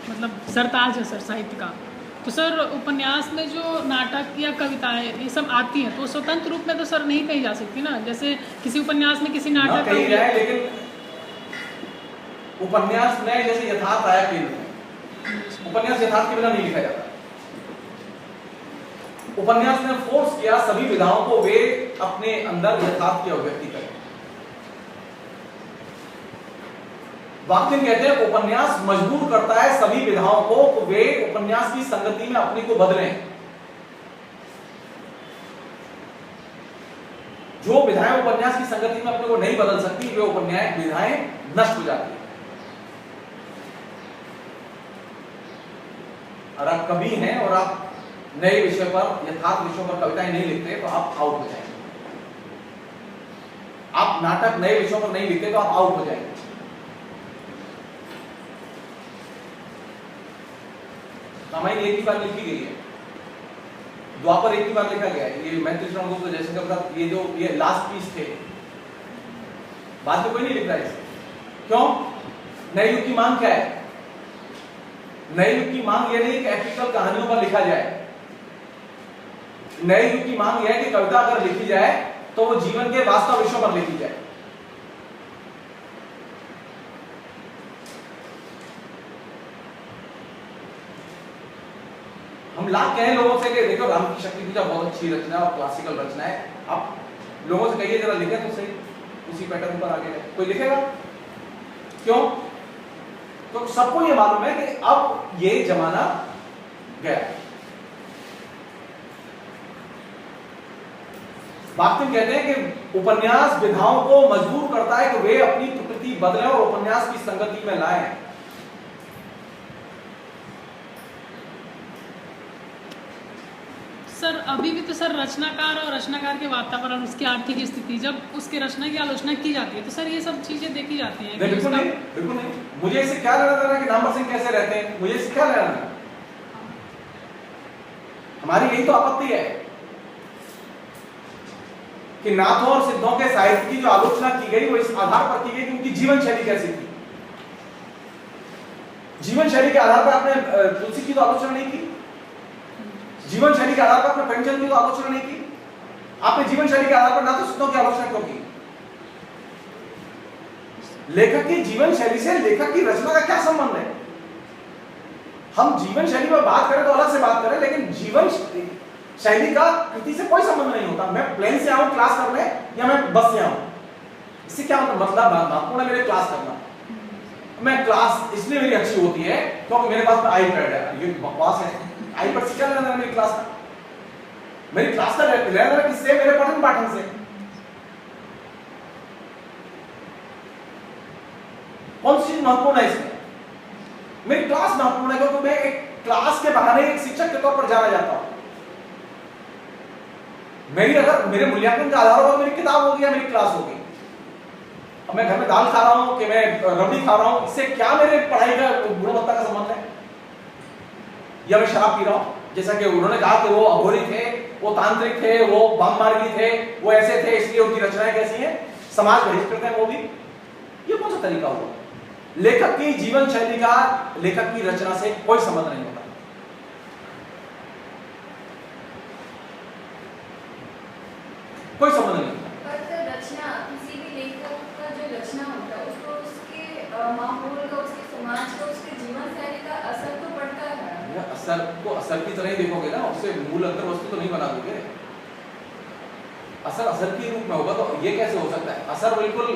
मतलब सरताज है सर साहित्य का, तो सर उपन्यास में जो नाटक या कविताएं ये सब आती हैं तो स्वतंत्र रूप में तो सर नहीं कही जा सकती ना। जैसे किसी उपन्यास में किसी नाटक कही जाए, लेकिन उपन्यास में जैसे यथार्थ आया केंद्र में, उपन्यास यथार्थ के बिना नहीं लिखा जाता। उपन्यास ने फोर्स किया सभी विधाओं को वे अपने अंदर यथार्थ की अभिव्यक्ति करें। वाक्य कहते हैं उपन्यास मजबूर करता है सभी विधाओं को वे उपन्यास की संगति में अपने को बदलें। जो विधाएं उपन्यास की संगति में अपने को नहीं बदल सकती, वे उपन्यास विधाएं नष्ट हो जाती है। और आप कवि हैं और आप नए विषय पर, यथार्थ विषयों पर कविताएं नहीं लिखते तो आप आउट हो जाएंगे। आप नाटक नए विषयों पर नहीं लिखते तो आप आउट हो जाएंगे। रामायण एक ही बार लिखी गई है, द्वापर एक ही बार लिखा गया है। ये मैत्री शरण गुप्त, जयशंकर प्रसाद, ये लास्ट पीस थे, बाद में कोई नहीं लिख रहा है इसे। क्यों? नए युग की मांग क्या है? नए युग की मांग यह नहीं कि एपिकल कहानियों पर लिखा जाए। नए युग की मांग यह है कि कविता अगर लिखी जाए तो वो जीवन के वास्तव विषयों पर लिखी जाए। हम लाख कहें लोगों से कि देखो राम की शक्ति पूजा बहुत अच्छी रचना है और क्लासिकल रचना है, आप लोगों से कहिए जरा लिखे तो सही, उसी पैटर्न पर आगे कोई लिखेगा? क्यों? तो सबको ये मालूम है कि अब ये जमाना गया। बाख्तिन कहते हैं कि उपन्यास विधाओं को मजबूर करता है कि वे अपनी प्रकृति बदलें और उपन्यास की संगति में लाएं। सर अभी भी तो सर रचनाकार और रचनाकार के वातावरण, उसकी आर्थिक स्थिति, जब उसके रचना की आलोचना की जाती है तो सर ये सब चीजें देखी जाती हैं। बिल्कुल नहीं, बिल्कुल नहीं। मुझे इससे क्या लेना देना कि नामवर सिंह कैसे रहते हैं, मुझे इससे क्या लेना देना? हमारी यही तो आपत्ति है कि नाथों और सिद्धों के साहित्य की जो आलोचना की गई वो इस आधार पर की गई कि उनकी जीवन शैली कैसी थी। जीवन शैली के आधार पर आपने तुलसी की तो आलोचना नहीं की, जीवन शैली के आधार पर आपने प्रेमचंद की तो आलोचना नहीं की, आपने जीवन शैली के आधार पर नाथों सिद्धों की आलोचना क्यों की? लेखक की जीवन शैली से लेखक की रचना का क्या संबंध है? हम जीवन शैली पर बात करें तो अलग से बात करें, लेकिन जीवन शैली का कृति से कोई संबंध नहीं होता। मैं प्लेन से आऊं क्लास करने या मैं बस से आऊं, इससे क्या मतलब महत्वपूर्ण है मेरे क्लास करना? मैं क्लास इसलिए मेरी अच्छी होती है क्योंकि मेरे पास आईपैड है। ये बकवास है। आईपैड से क्या लेना देना मेरी क्लास का? मेरी क्लास का लेना देना किससे? मेरे पठन पाठन से। कौन सी चीज महत्वपूर्ण है इसमें? मेरी क्लास महत्वपूर्ण है क्योंकि मैं एक क्लास के बहाने एक शिक्षक के तौर पर जाना जाता हूं। मेरी अगर मेरे मूल्यांकन का आधार होगा मेरी किताब होगी या मेरी क्लास होगी। अब मैं घर में दाल खा रहा हूं कि मैं रबड़ी खा रहा हूं, इससे क्या मेरे पढ़ाई का गुणवत्ता का संबंध है? या मैं शराब पी रहा हूं, जैसा कि उन्होंने कहा कि वो अघोरी थे, वो तांत्रिक थे, वो वाममार्गी थे, वो ऐसे थे इसलिए उनकी रचनाएं कैसी हैं, समाज बहिष्कृत है वो भी। ये कौन सा तरीका हुआ? लेखक की जीवन शैली का लेखक की रचना से कोई संबंध नहीं होता। कोई संबंध नहीं होता। पर रचना किसी भी लेखक का जो रचना होता है उसको उसके माहौल का, उसके समाज का, उसके जीवन शैली का असर तो पड़ता है। असर को असर की तरह ही देखोगे ना, उससे मूल अंतर वस्तु तो नहीं बना दोगे। असर असर के रूप में होगा तो ये कैसे हो सकता है? असर बिल्कुल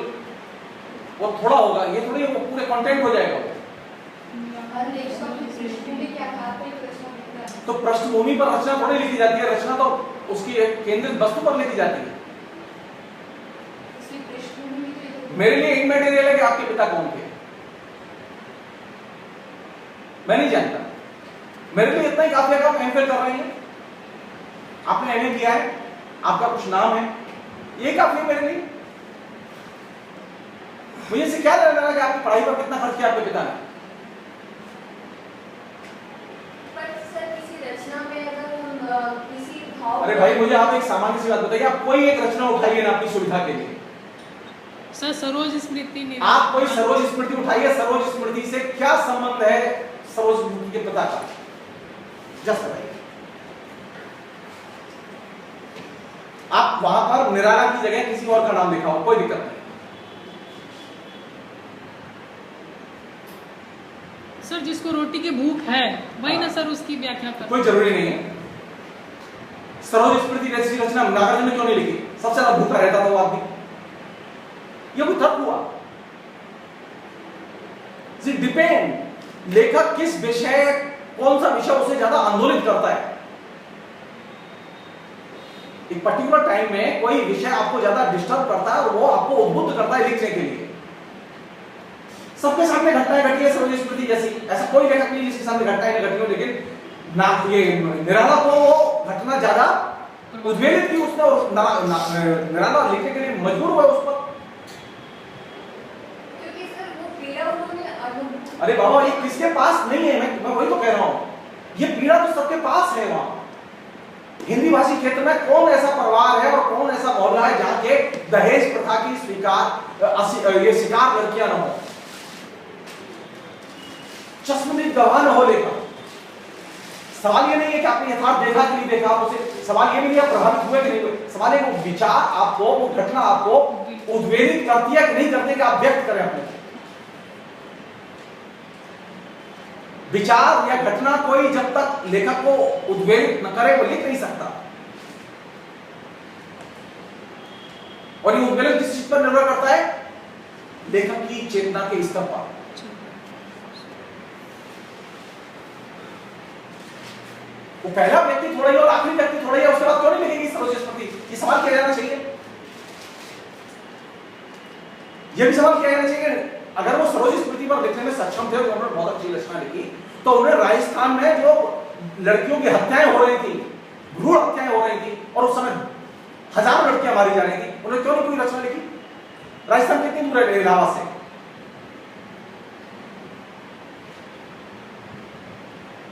वो थोड़ा होगा, ये थोड़ी वो पूरे कंटेंट हो जाएगा। हर लेखक की पृष्ठभूमि के आधार पर रचना लिखता है। तो पृष्ठभूमि पर रचना थोड़ी लिखी जाती है, रचना तो उसकी एक केंद्रित वस्तु पर लिखी जाती है। इसकी पृष्ठभूमि तो मेरे लिए एक मटेरियल है कि आपके पिता कौन थे, मैं नहीं जानता। मेरे लिए इतना ही काफी है कि आप एमफिल कर रहे हैं, आपने एमए किया है, आपका कुछ नाम है, ये काफी है मेरे लिए। मुझे इससे क्या लेना कि आपकी पढ़ाई पर कितना खर्च किया आपके पिता ने? पर सर किसी रचना में अगर हम किसी भाव, अरे भाई मुझे आप एक सामान्य सी बात बताइए, आप कोई एक रचना उठाइए ना अपनी सुविधा के लिए। सर सरोज स्मृति नहीं, आप कोई सरोज स्मृति उठाइए, सरोज स्मृति से क्या संबंध है सरोज स्मृति के पिता का? जस्ट बताइए। आप वहां पर निराला की जगह किसी और का नाम लिखा हो, कोई दिक्कत नहीं। सर जिसको रोटी की भूख है वही ना सर उसकी व्याख्या कर। कोई जरूरी नहीं है। सरोज स्मृति जैसी रचना नागार्जुन ने क्यों नहीं लिखी? सबसे ज्यादा भूखा रहता था वो आदमी। ये कोई तर्क हुआ? डिपेंड लेखक किस विषय, कौन सा विषय उसे ज्यादा आंदोलित करता है। एक पर्टिकुलर टाइम में कोई विषय आपको ज्यादा डिस्टर्ब करता है और वो आपको उद्बुद्ध करता है लिखने के लिए। सबके सामने घटनाएं घटी है सरोज स्मृति जैसी, ऐसा कोई लेखक नहीं जिसके सामने घटनाएं नहीं घटी हो, लेकिन ना ये निराला को वो घटना ज्यादा उद्वेलित की उसने, और निराला लिखने के लिए मजबूर हुआ उस पर। क्योंकि सर वो पीड़ा उन्होंने अनुभव। अरे बाबा ये किसके पास नहीं है? मैं वही तो कह रहा हूं, ये पीड़ा तो सबके पास है। वहां हिंदी भाषी क्षेत्र में कौन ऐसा परिवार है और कौन ऐसा मोहल्ला है जहां के दहेज प्रथा की ये शिकार लड़कियां न हो, चश्मदीद गवाह न हो लेकर। सवाल ये नहीं है कि आपने यथार्थ देखा कि नहीं देखा, उसे सवाल ये नहीं है प्रभावित हुए कि नहीं हुए। सवाल है वो विचार आपको, वो घटना आपको उद्वेलित करती है कि नहीं करती कि आप व्यक्त करें अपने विचार या घटना। कोई जब तक लेखक को उद्वेलित न करे वो लिख नहीं सकता। और ये उद्वेलन किस चीज पर निर्भर करता है? लेखक की चेतना के स्तर पर। वो पहला व्यक्ति थोड़ा ही और आखिरी व्यक्ति थोड़ा ही है, उसके बाद क्यों नहीं लिखेगी सरोज स्मृति? ये सवाल किया जाना चाहिए। ये भी सवाल किया जाना चाहिए अगर वो सरोज स्मृति पर लिखने में सक्षम थे, उन्होंने बहुत अच्छी रचना लिखी, तो उन्हें राजस्थान में जो लड़कियों की हत्याएं हो रही थी, भ्रूण हत्याएं हो रही थी और उस समय हजारों लड़कियां मारी जा रही थी, उन्होंने क्यों नहीं कोई रचना लिखी? राजस्थान कितनी दूर है इलाहाबाद से?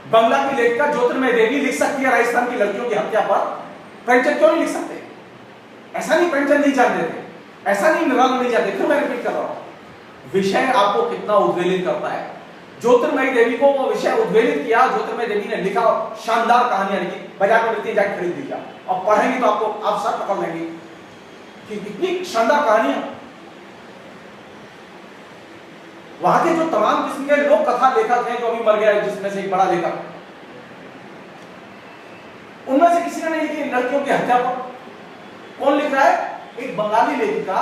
बंगला की लेखिका ज्योतिर्मय देवी लिख सकती है राजस्थान की लड़कियों की हत्या पर, प्रेमचंद क्यों नहीं लिख सकते? ऐसा नहीं प्रेमचंद नहीं जानते थे, ऐसा नहीं निराला नहीं जानते। फिर मैं रिपीट कर रहा हूं, विषय आपको कितना उद्वेलित करता है। ज्योतिर्मयी देवी को वो विषय उद्वेलित किया, ज्योतिर्मयी देवी ने लिखा, शानदार कहानियां लिखी, बाजार में मिलती है, जाके खरीद लीजिए और पढ़ेंगे तो आपको आप सर पकड़ लेंगे कि कितनी शानदार कहानियां। वहां के जो तमाम किस्म के लोक कथा लेखक हैं जो अभी मर गया है, जिसमें से एक बड़ा लेखक, उनमें से किसी ने नहीं लिखी लड़कियों की हत्या पर। कौन लिख रहा है? एक बंगाली लेखिका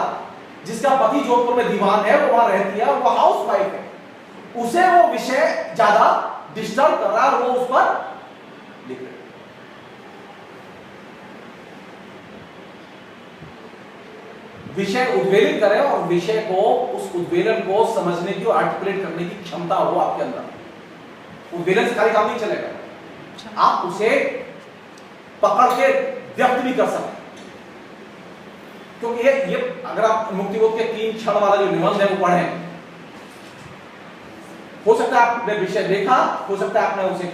जिसका पति जोधपुर में दीवान है, वो वहां रहती है, वो हाउस वाइफ है, उसे वो विषय ज्यादा डिस्टर्ब कर रहा है और वो उस पर लिख रहे। विषय उद्वेलित करे और विषय को, उस उद्वेलन को समझने की और आर्टिकुलेट करने की क्षमता हो आपके अंदर। उद्वेलन से खाली काम नहीं चलेगा, आप उसे पकड़ के व्यक्त भी कर सकते। क्योंकि ये अगर आप मुक्तिबोध के 3 क्षण वाला जो निबंध है वो पढ़ें, हो सकता है आपने विषय देखा, हो सकता है आपने उसे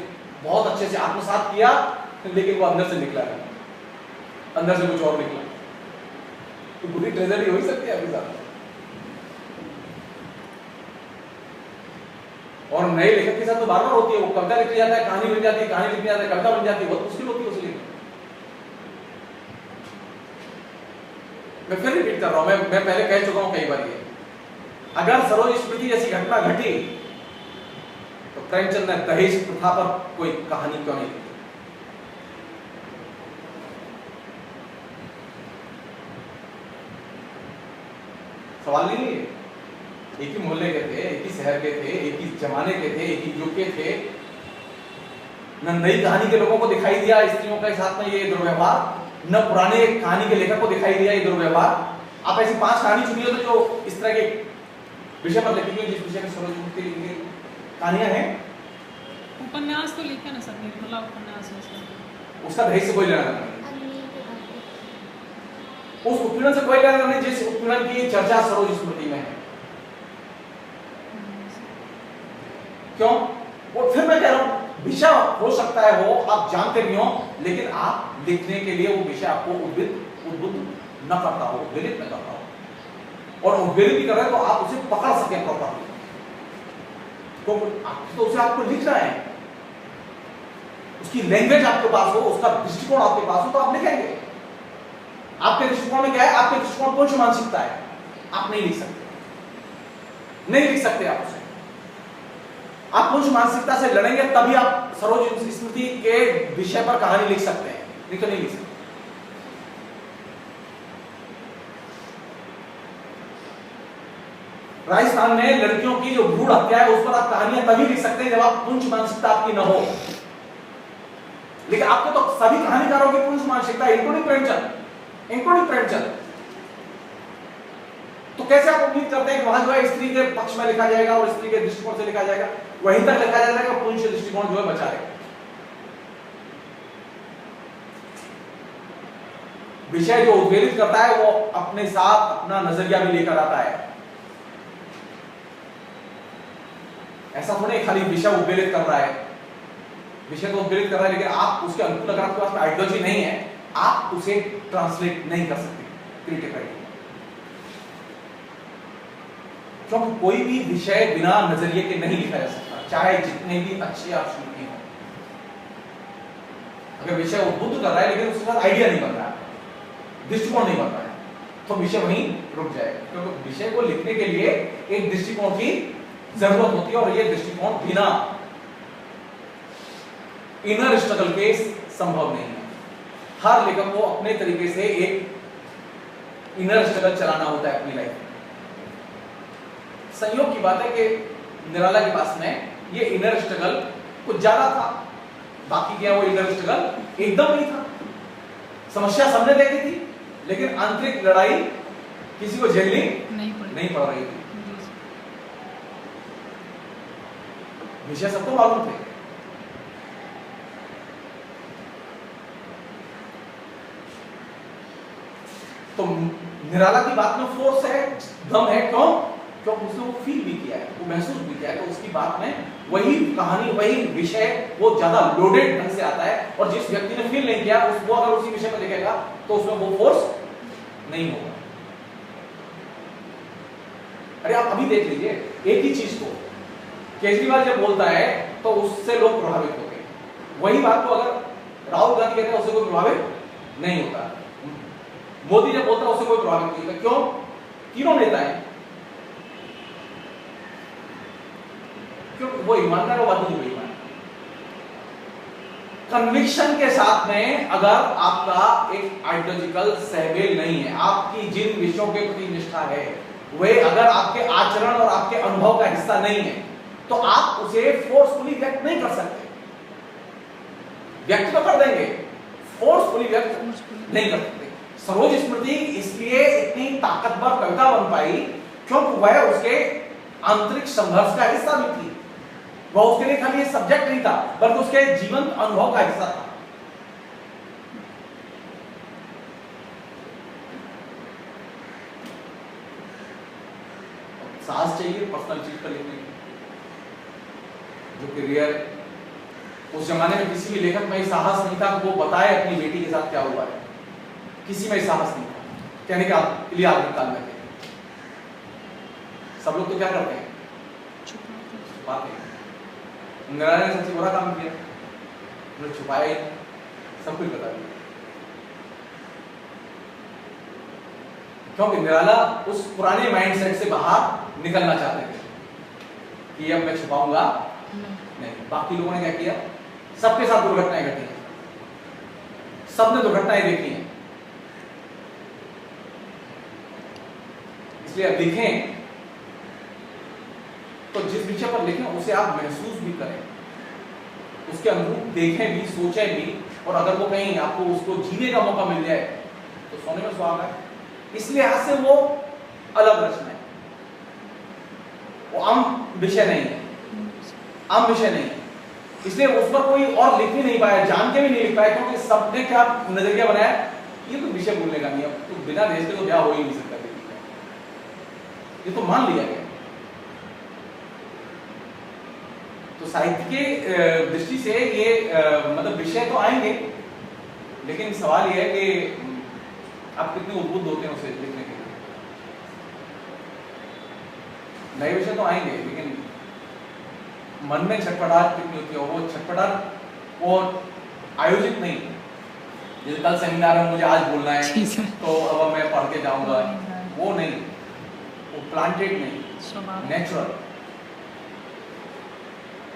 बहुत अच्छे से आत्मसात किया, लेकिन वो अंदर से निकला है, अंदर से कुछ और निकला। तो बुरी ट्रेजेडी हो ही सकती है आपके साथ। और नए लेखक के साथ तो बार बार होती है, वो कविता लिख जाता है, कहानी बन जाती है, कहानी लिख जाता है, कविता बन जाती है, बहुत मुश्किल होती है उसे लिखना। मैं फिर रिपीट कर रहा हूं, मैं पहले कह चुका हूं कई बार ये, अगर सरोज स्मृति जैसी घटना घटी तो प्रेमचंद ने दहेज प्रथा पर कोई कहानी क्यों नहीं लिखी? सवाल नहीं है। एक ही मोहल्ले के थे, एक ही शहर के थे, एक ही जमाने के थे, एक ही युग के थे। न नई कहानी के लोगों को दिखाई दिया स्त्रियों के साथ में ये दुर्व्यवहार, न पुराने कहानी के लेखक को दिखाई दिया ये दुर्व्यवहार। आप ऐसी 5 कहानी चुनिए तो जो इस तरह के विषय पर लिखी हुई, जिस विषय में सरोज स्मृति लिखी गई कहानियां हैं। उपन्यास तो लिखे ना सर, निर्मला उपन्यास है सर, उसका दहेज से कोई लेना नहीं, उस उत्पीड़न से कोई लेना नहीं जिस उत्पीड़न की चर्चा सरोज स्मृति में है। क्यों? वो फिर मैं कह रहा हूं, विषय हो सकता है वो आप जानते भी हो, लेकिन आप लिखने के लिए वो विषय आपको उद्बुद्ध न करता हो, उद्वेलित न करता हो। और उद्वेलित भी कर रहे हैं तो आप उसे पकड़ सके प्रॉपरली, तो उसे आपको लिखना है, उसकी लैंग्वेज आपके पास हो, उसका दृष्टिकोण आपके पास हो तो आप लिखेंगे। आपके दृष्टिकोण में क्या है? आपके दृष्टिकोण पुरुष मानसिकता है, आप नहीं लिख सकते, नहीं लिख सकते आप उसे। आप पुरुष मानसिकता से लड़ेंगे तभी आप सरोज स्मृति के विषय पर कहानी लिख सकते हैं, नहीं तो नहीं लिख सकते। राजस्थान में लड़कियों की जो भ्रूण हत्या है उस पर आप कहानियां तभी लिख सकते हैं जब आप पुरुष मानसिकता आपकी न हो। लेकिन आपको तो सभी कहानीकारों की पुरुष मानसिकता, इंक्लूडिंग प्रेमचंद। तो कैसे आप उम्मीद करते हैं कि वहां जो है स्त्री के पक्ष में लिखा जाएगा और स्त्री के दृष्टिकोण से लिखा जाएगा, वहीं तक लिखा जाएगा कि पुरुष दृष्टिकोण जो है बचा रहेगा। विषय जो उद्वेलित करता है वो अपने साथ अपना नजरिया भी लेकर आता है। ऐसा थोड़ी खाली विषय उद्वेलित कर रहा है, विषय तो उद्वेलित कर रहा है, लेकिन आप उसके अनुकूल अगर आपके पास आइडियोलॉजी नहीं है, आप उसे ट्रांसलेट नहीं कर सकते क्रिटिकली। क्योंकि कोई भी विषय बिना नजरिए के नहीं लिखा जा सकता, चाहे जितने भी अच्छे आप श्रुति हो। अगर विषय उद्बुद्ध कर रहा है लेकिन उसके साथ आइडिया नहीं बन रहा है, दृष्टिकोण नहीं बन रहा है, तो विषय वहीं रुक जाएगा। क्योंकि विषय को लिखने के लिए एक दृष्टिकोण की जरूरत होती है और यह दृष्टिकोण बिना इनर स्ट्रगल के संभव नहीं है। हर लेखक को अपने तरीके से एक इनर स्ट्रगल चलाना होता है अपनी लाइफ। संयोग की बात है कि निराला के पास में ये इनर स्ट्रगल कुछ ज्यादा था, बाकी क्या वो इनर स्ट्रगल एकदम नहीं था। समस्या सबने देखी थी, लेकिन आंतरिक लड़ाई किसी को झेलनी नहीं पड़ रही थी। विषय सबको मालूम थे। तो निराला की बात में फोर्स है, दम है। क्यों? क्योंकि उसने वो फील भी किया है, वो महसूस भी किया है। तो उसकी बात में वही कहानी, वही विषय वो ज्यादा लोडेड ढंग से आता है। और जिस व्यक्ति ने फील नहीं किया, वो अगर उसी विषय में देखेगा तो उसमें वो फोर्स नहीं होगा। अरे आप अभी देख लीजिए, एक ही चीज को केजरीवाल जब बोलता है तो उससे लोग प्रभावित होते हैं, वही बात को अगर राहुल गांधी कहते हैं उससे कोई प्रभावित नहीं होता। मोदी जब बोलता है उससे कोई प्रभावित नहीं होता। क्यों? तीनों नेता हैं, क्योंकि वो ईमानदार और बाकी बेईमान। कन्विक्शन के साथ में अगर आपका एक आइडियोलॉजिकल सहमेल नहीं है, आपकी जिन विषयों के प्रति निष्ठा है वे अगर आपके आचरण और आपके अनुभव का हिस्सा नहीं है, तो आप उसे फोर्सफुली व्यक्त नहीं कर सकते। व्यक्त तो कर देंगे, फोर्सफुली व्यक्त नहीं कर सकते। सरोज स्मृति इसलिए इतनी ताकतवर कविता बन पाई क्योंकि वह उसके आंतरिक संघर्ष का हिस्सा भी थी। वह उसके लिए खाली सब्जेक्ट नहीं था, बल्कि उसके जीवंत अनुभव का हिस्सा था। साहस चाहिए पर्सनल चीज पर लिखने की, जो कि रियल। उस जमाने में किसी भी लेखक में साहस नहीं था कि वो बताए अपनी बेटी के साथ क्या हुआ है। किसी में साहस नहीं था कहने का लिए आधुनिक काल में थे। सब लोग तो क्या करते हैं? छुपाते हैं। निराला ने सबसे बुरा काम किया, उन्होंने छुपाया, सब कुछ बता दिया। क्योंकि निराला उस पुराने माइंडसेट से बाहर निकलना चाहते थे कि अब मैं छुपाऊंगा नहीं। बाकी लोगों ने क्या किया? सबके साथ दुर्घटनाएं घटी हैं, सबने दुर्घटनाएं देखी हैं। इसलिए अब लिखें तो जिस विषय पर लिखें उसे आप महसूस भी करें, उसके अनुरूप देखें भी, सोचें भी। और अगर वो कहीं आपको उसको जीने का मौका मिल जाए तो सोने में सुहागा है। इसलिए आज से वो अलग रचना है, वो आम विषय नहीं है, आम विषय नहीं है। इसलिए उस पर कोई और लिख भी नहीं पाया, जान के भी नहीं लिख पाया, क्योंकि सबने क्या नजरिया बनाया, ये तो विषय बोलने का नहीं है, तो बिना देश के तो ब्याह हो ही नहीं सकता, ये तो मान लिया गया। तो साहित्य की दृष्टि से ये मतलब विषय तो आएंगे, लेकिन सवाल यह है कि आप कितने उद्बुद्ध होते हैं उसे लिखने के लिए। नए विषय तो आएंगे, लेकिन मन में छटपटाहट कितनी होती है, वो छटपटाहट वो आयोजित नहीं। जैसे कल सेमिनार में मुझे आज बोलना है तो अब मैं पढ़ के जाऊंगा, वो नहीं, वो प्लांटेड नहीं, नेचुरल।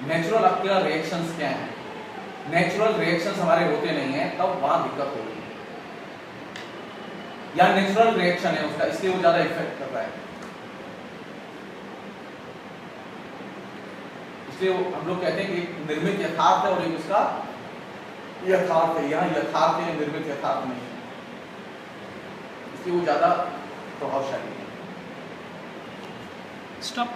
नेचुरल आपके रिएक्शंस क्या हैं? नेचुरल रिएक्शंस हमारे होते नहीं है, तब वहां दिक्कत होगी। या नेचुरल रिएक्शन है उसका, इसलिए वो ज्यादा इफेक्ट कर रहा है। इसलिए हम लोग कहते हैं कि निर्मित यथार्थ है और एक उसका यथार्थ है। यहाँ यथार्थ है, निर्मित यथार्थ नहीं है, इसलिए वो ज्यादा प्रभावशाली है। स्टॉप।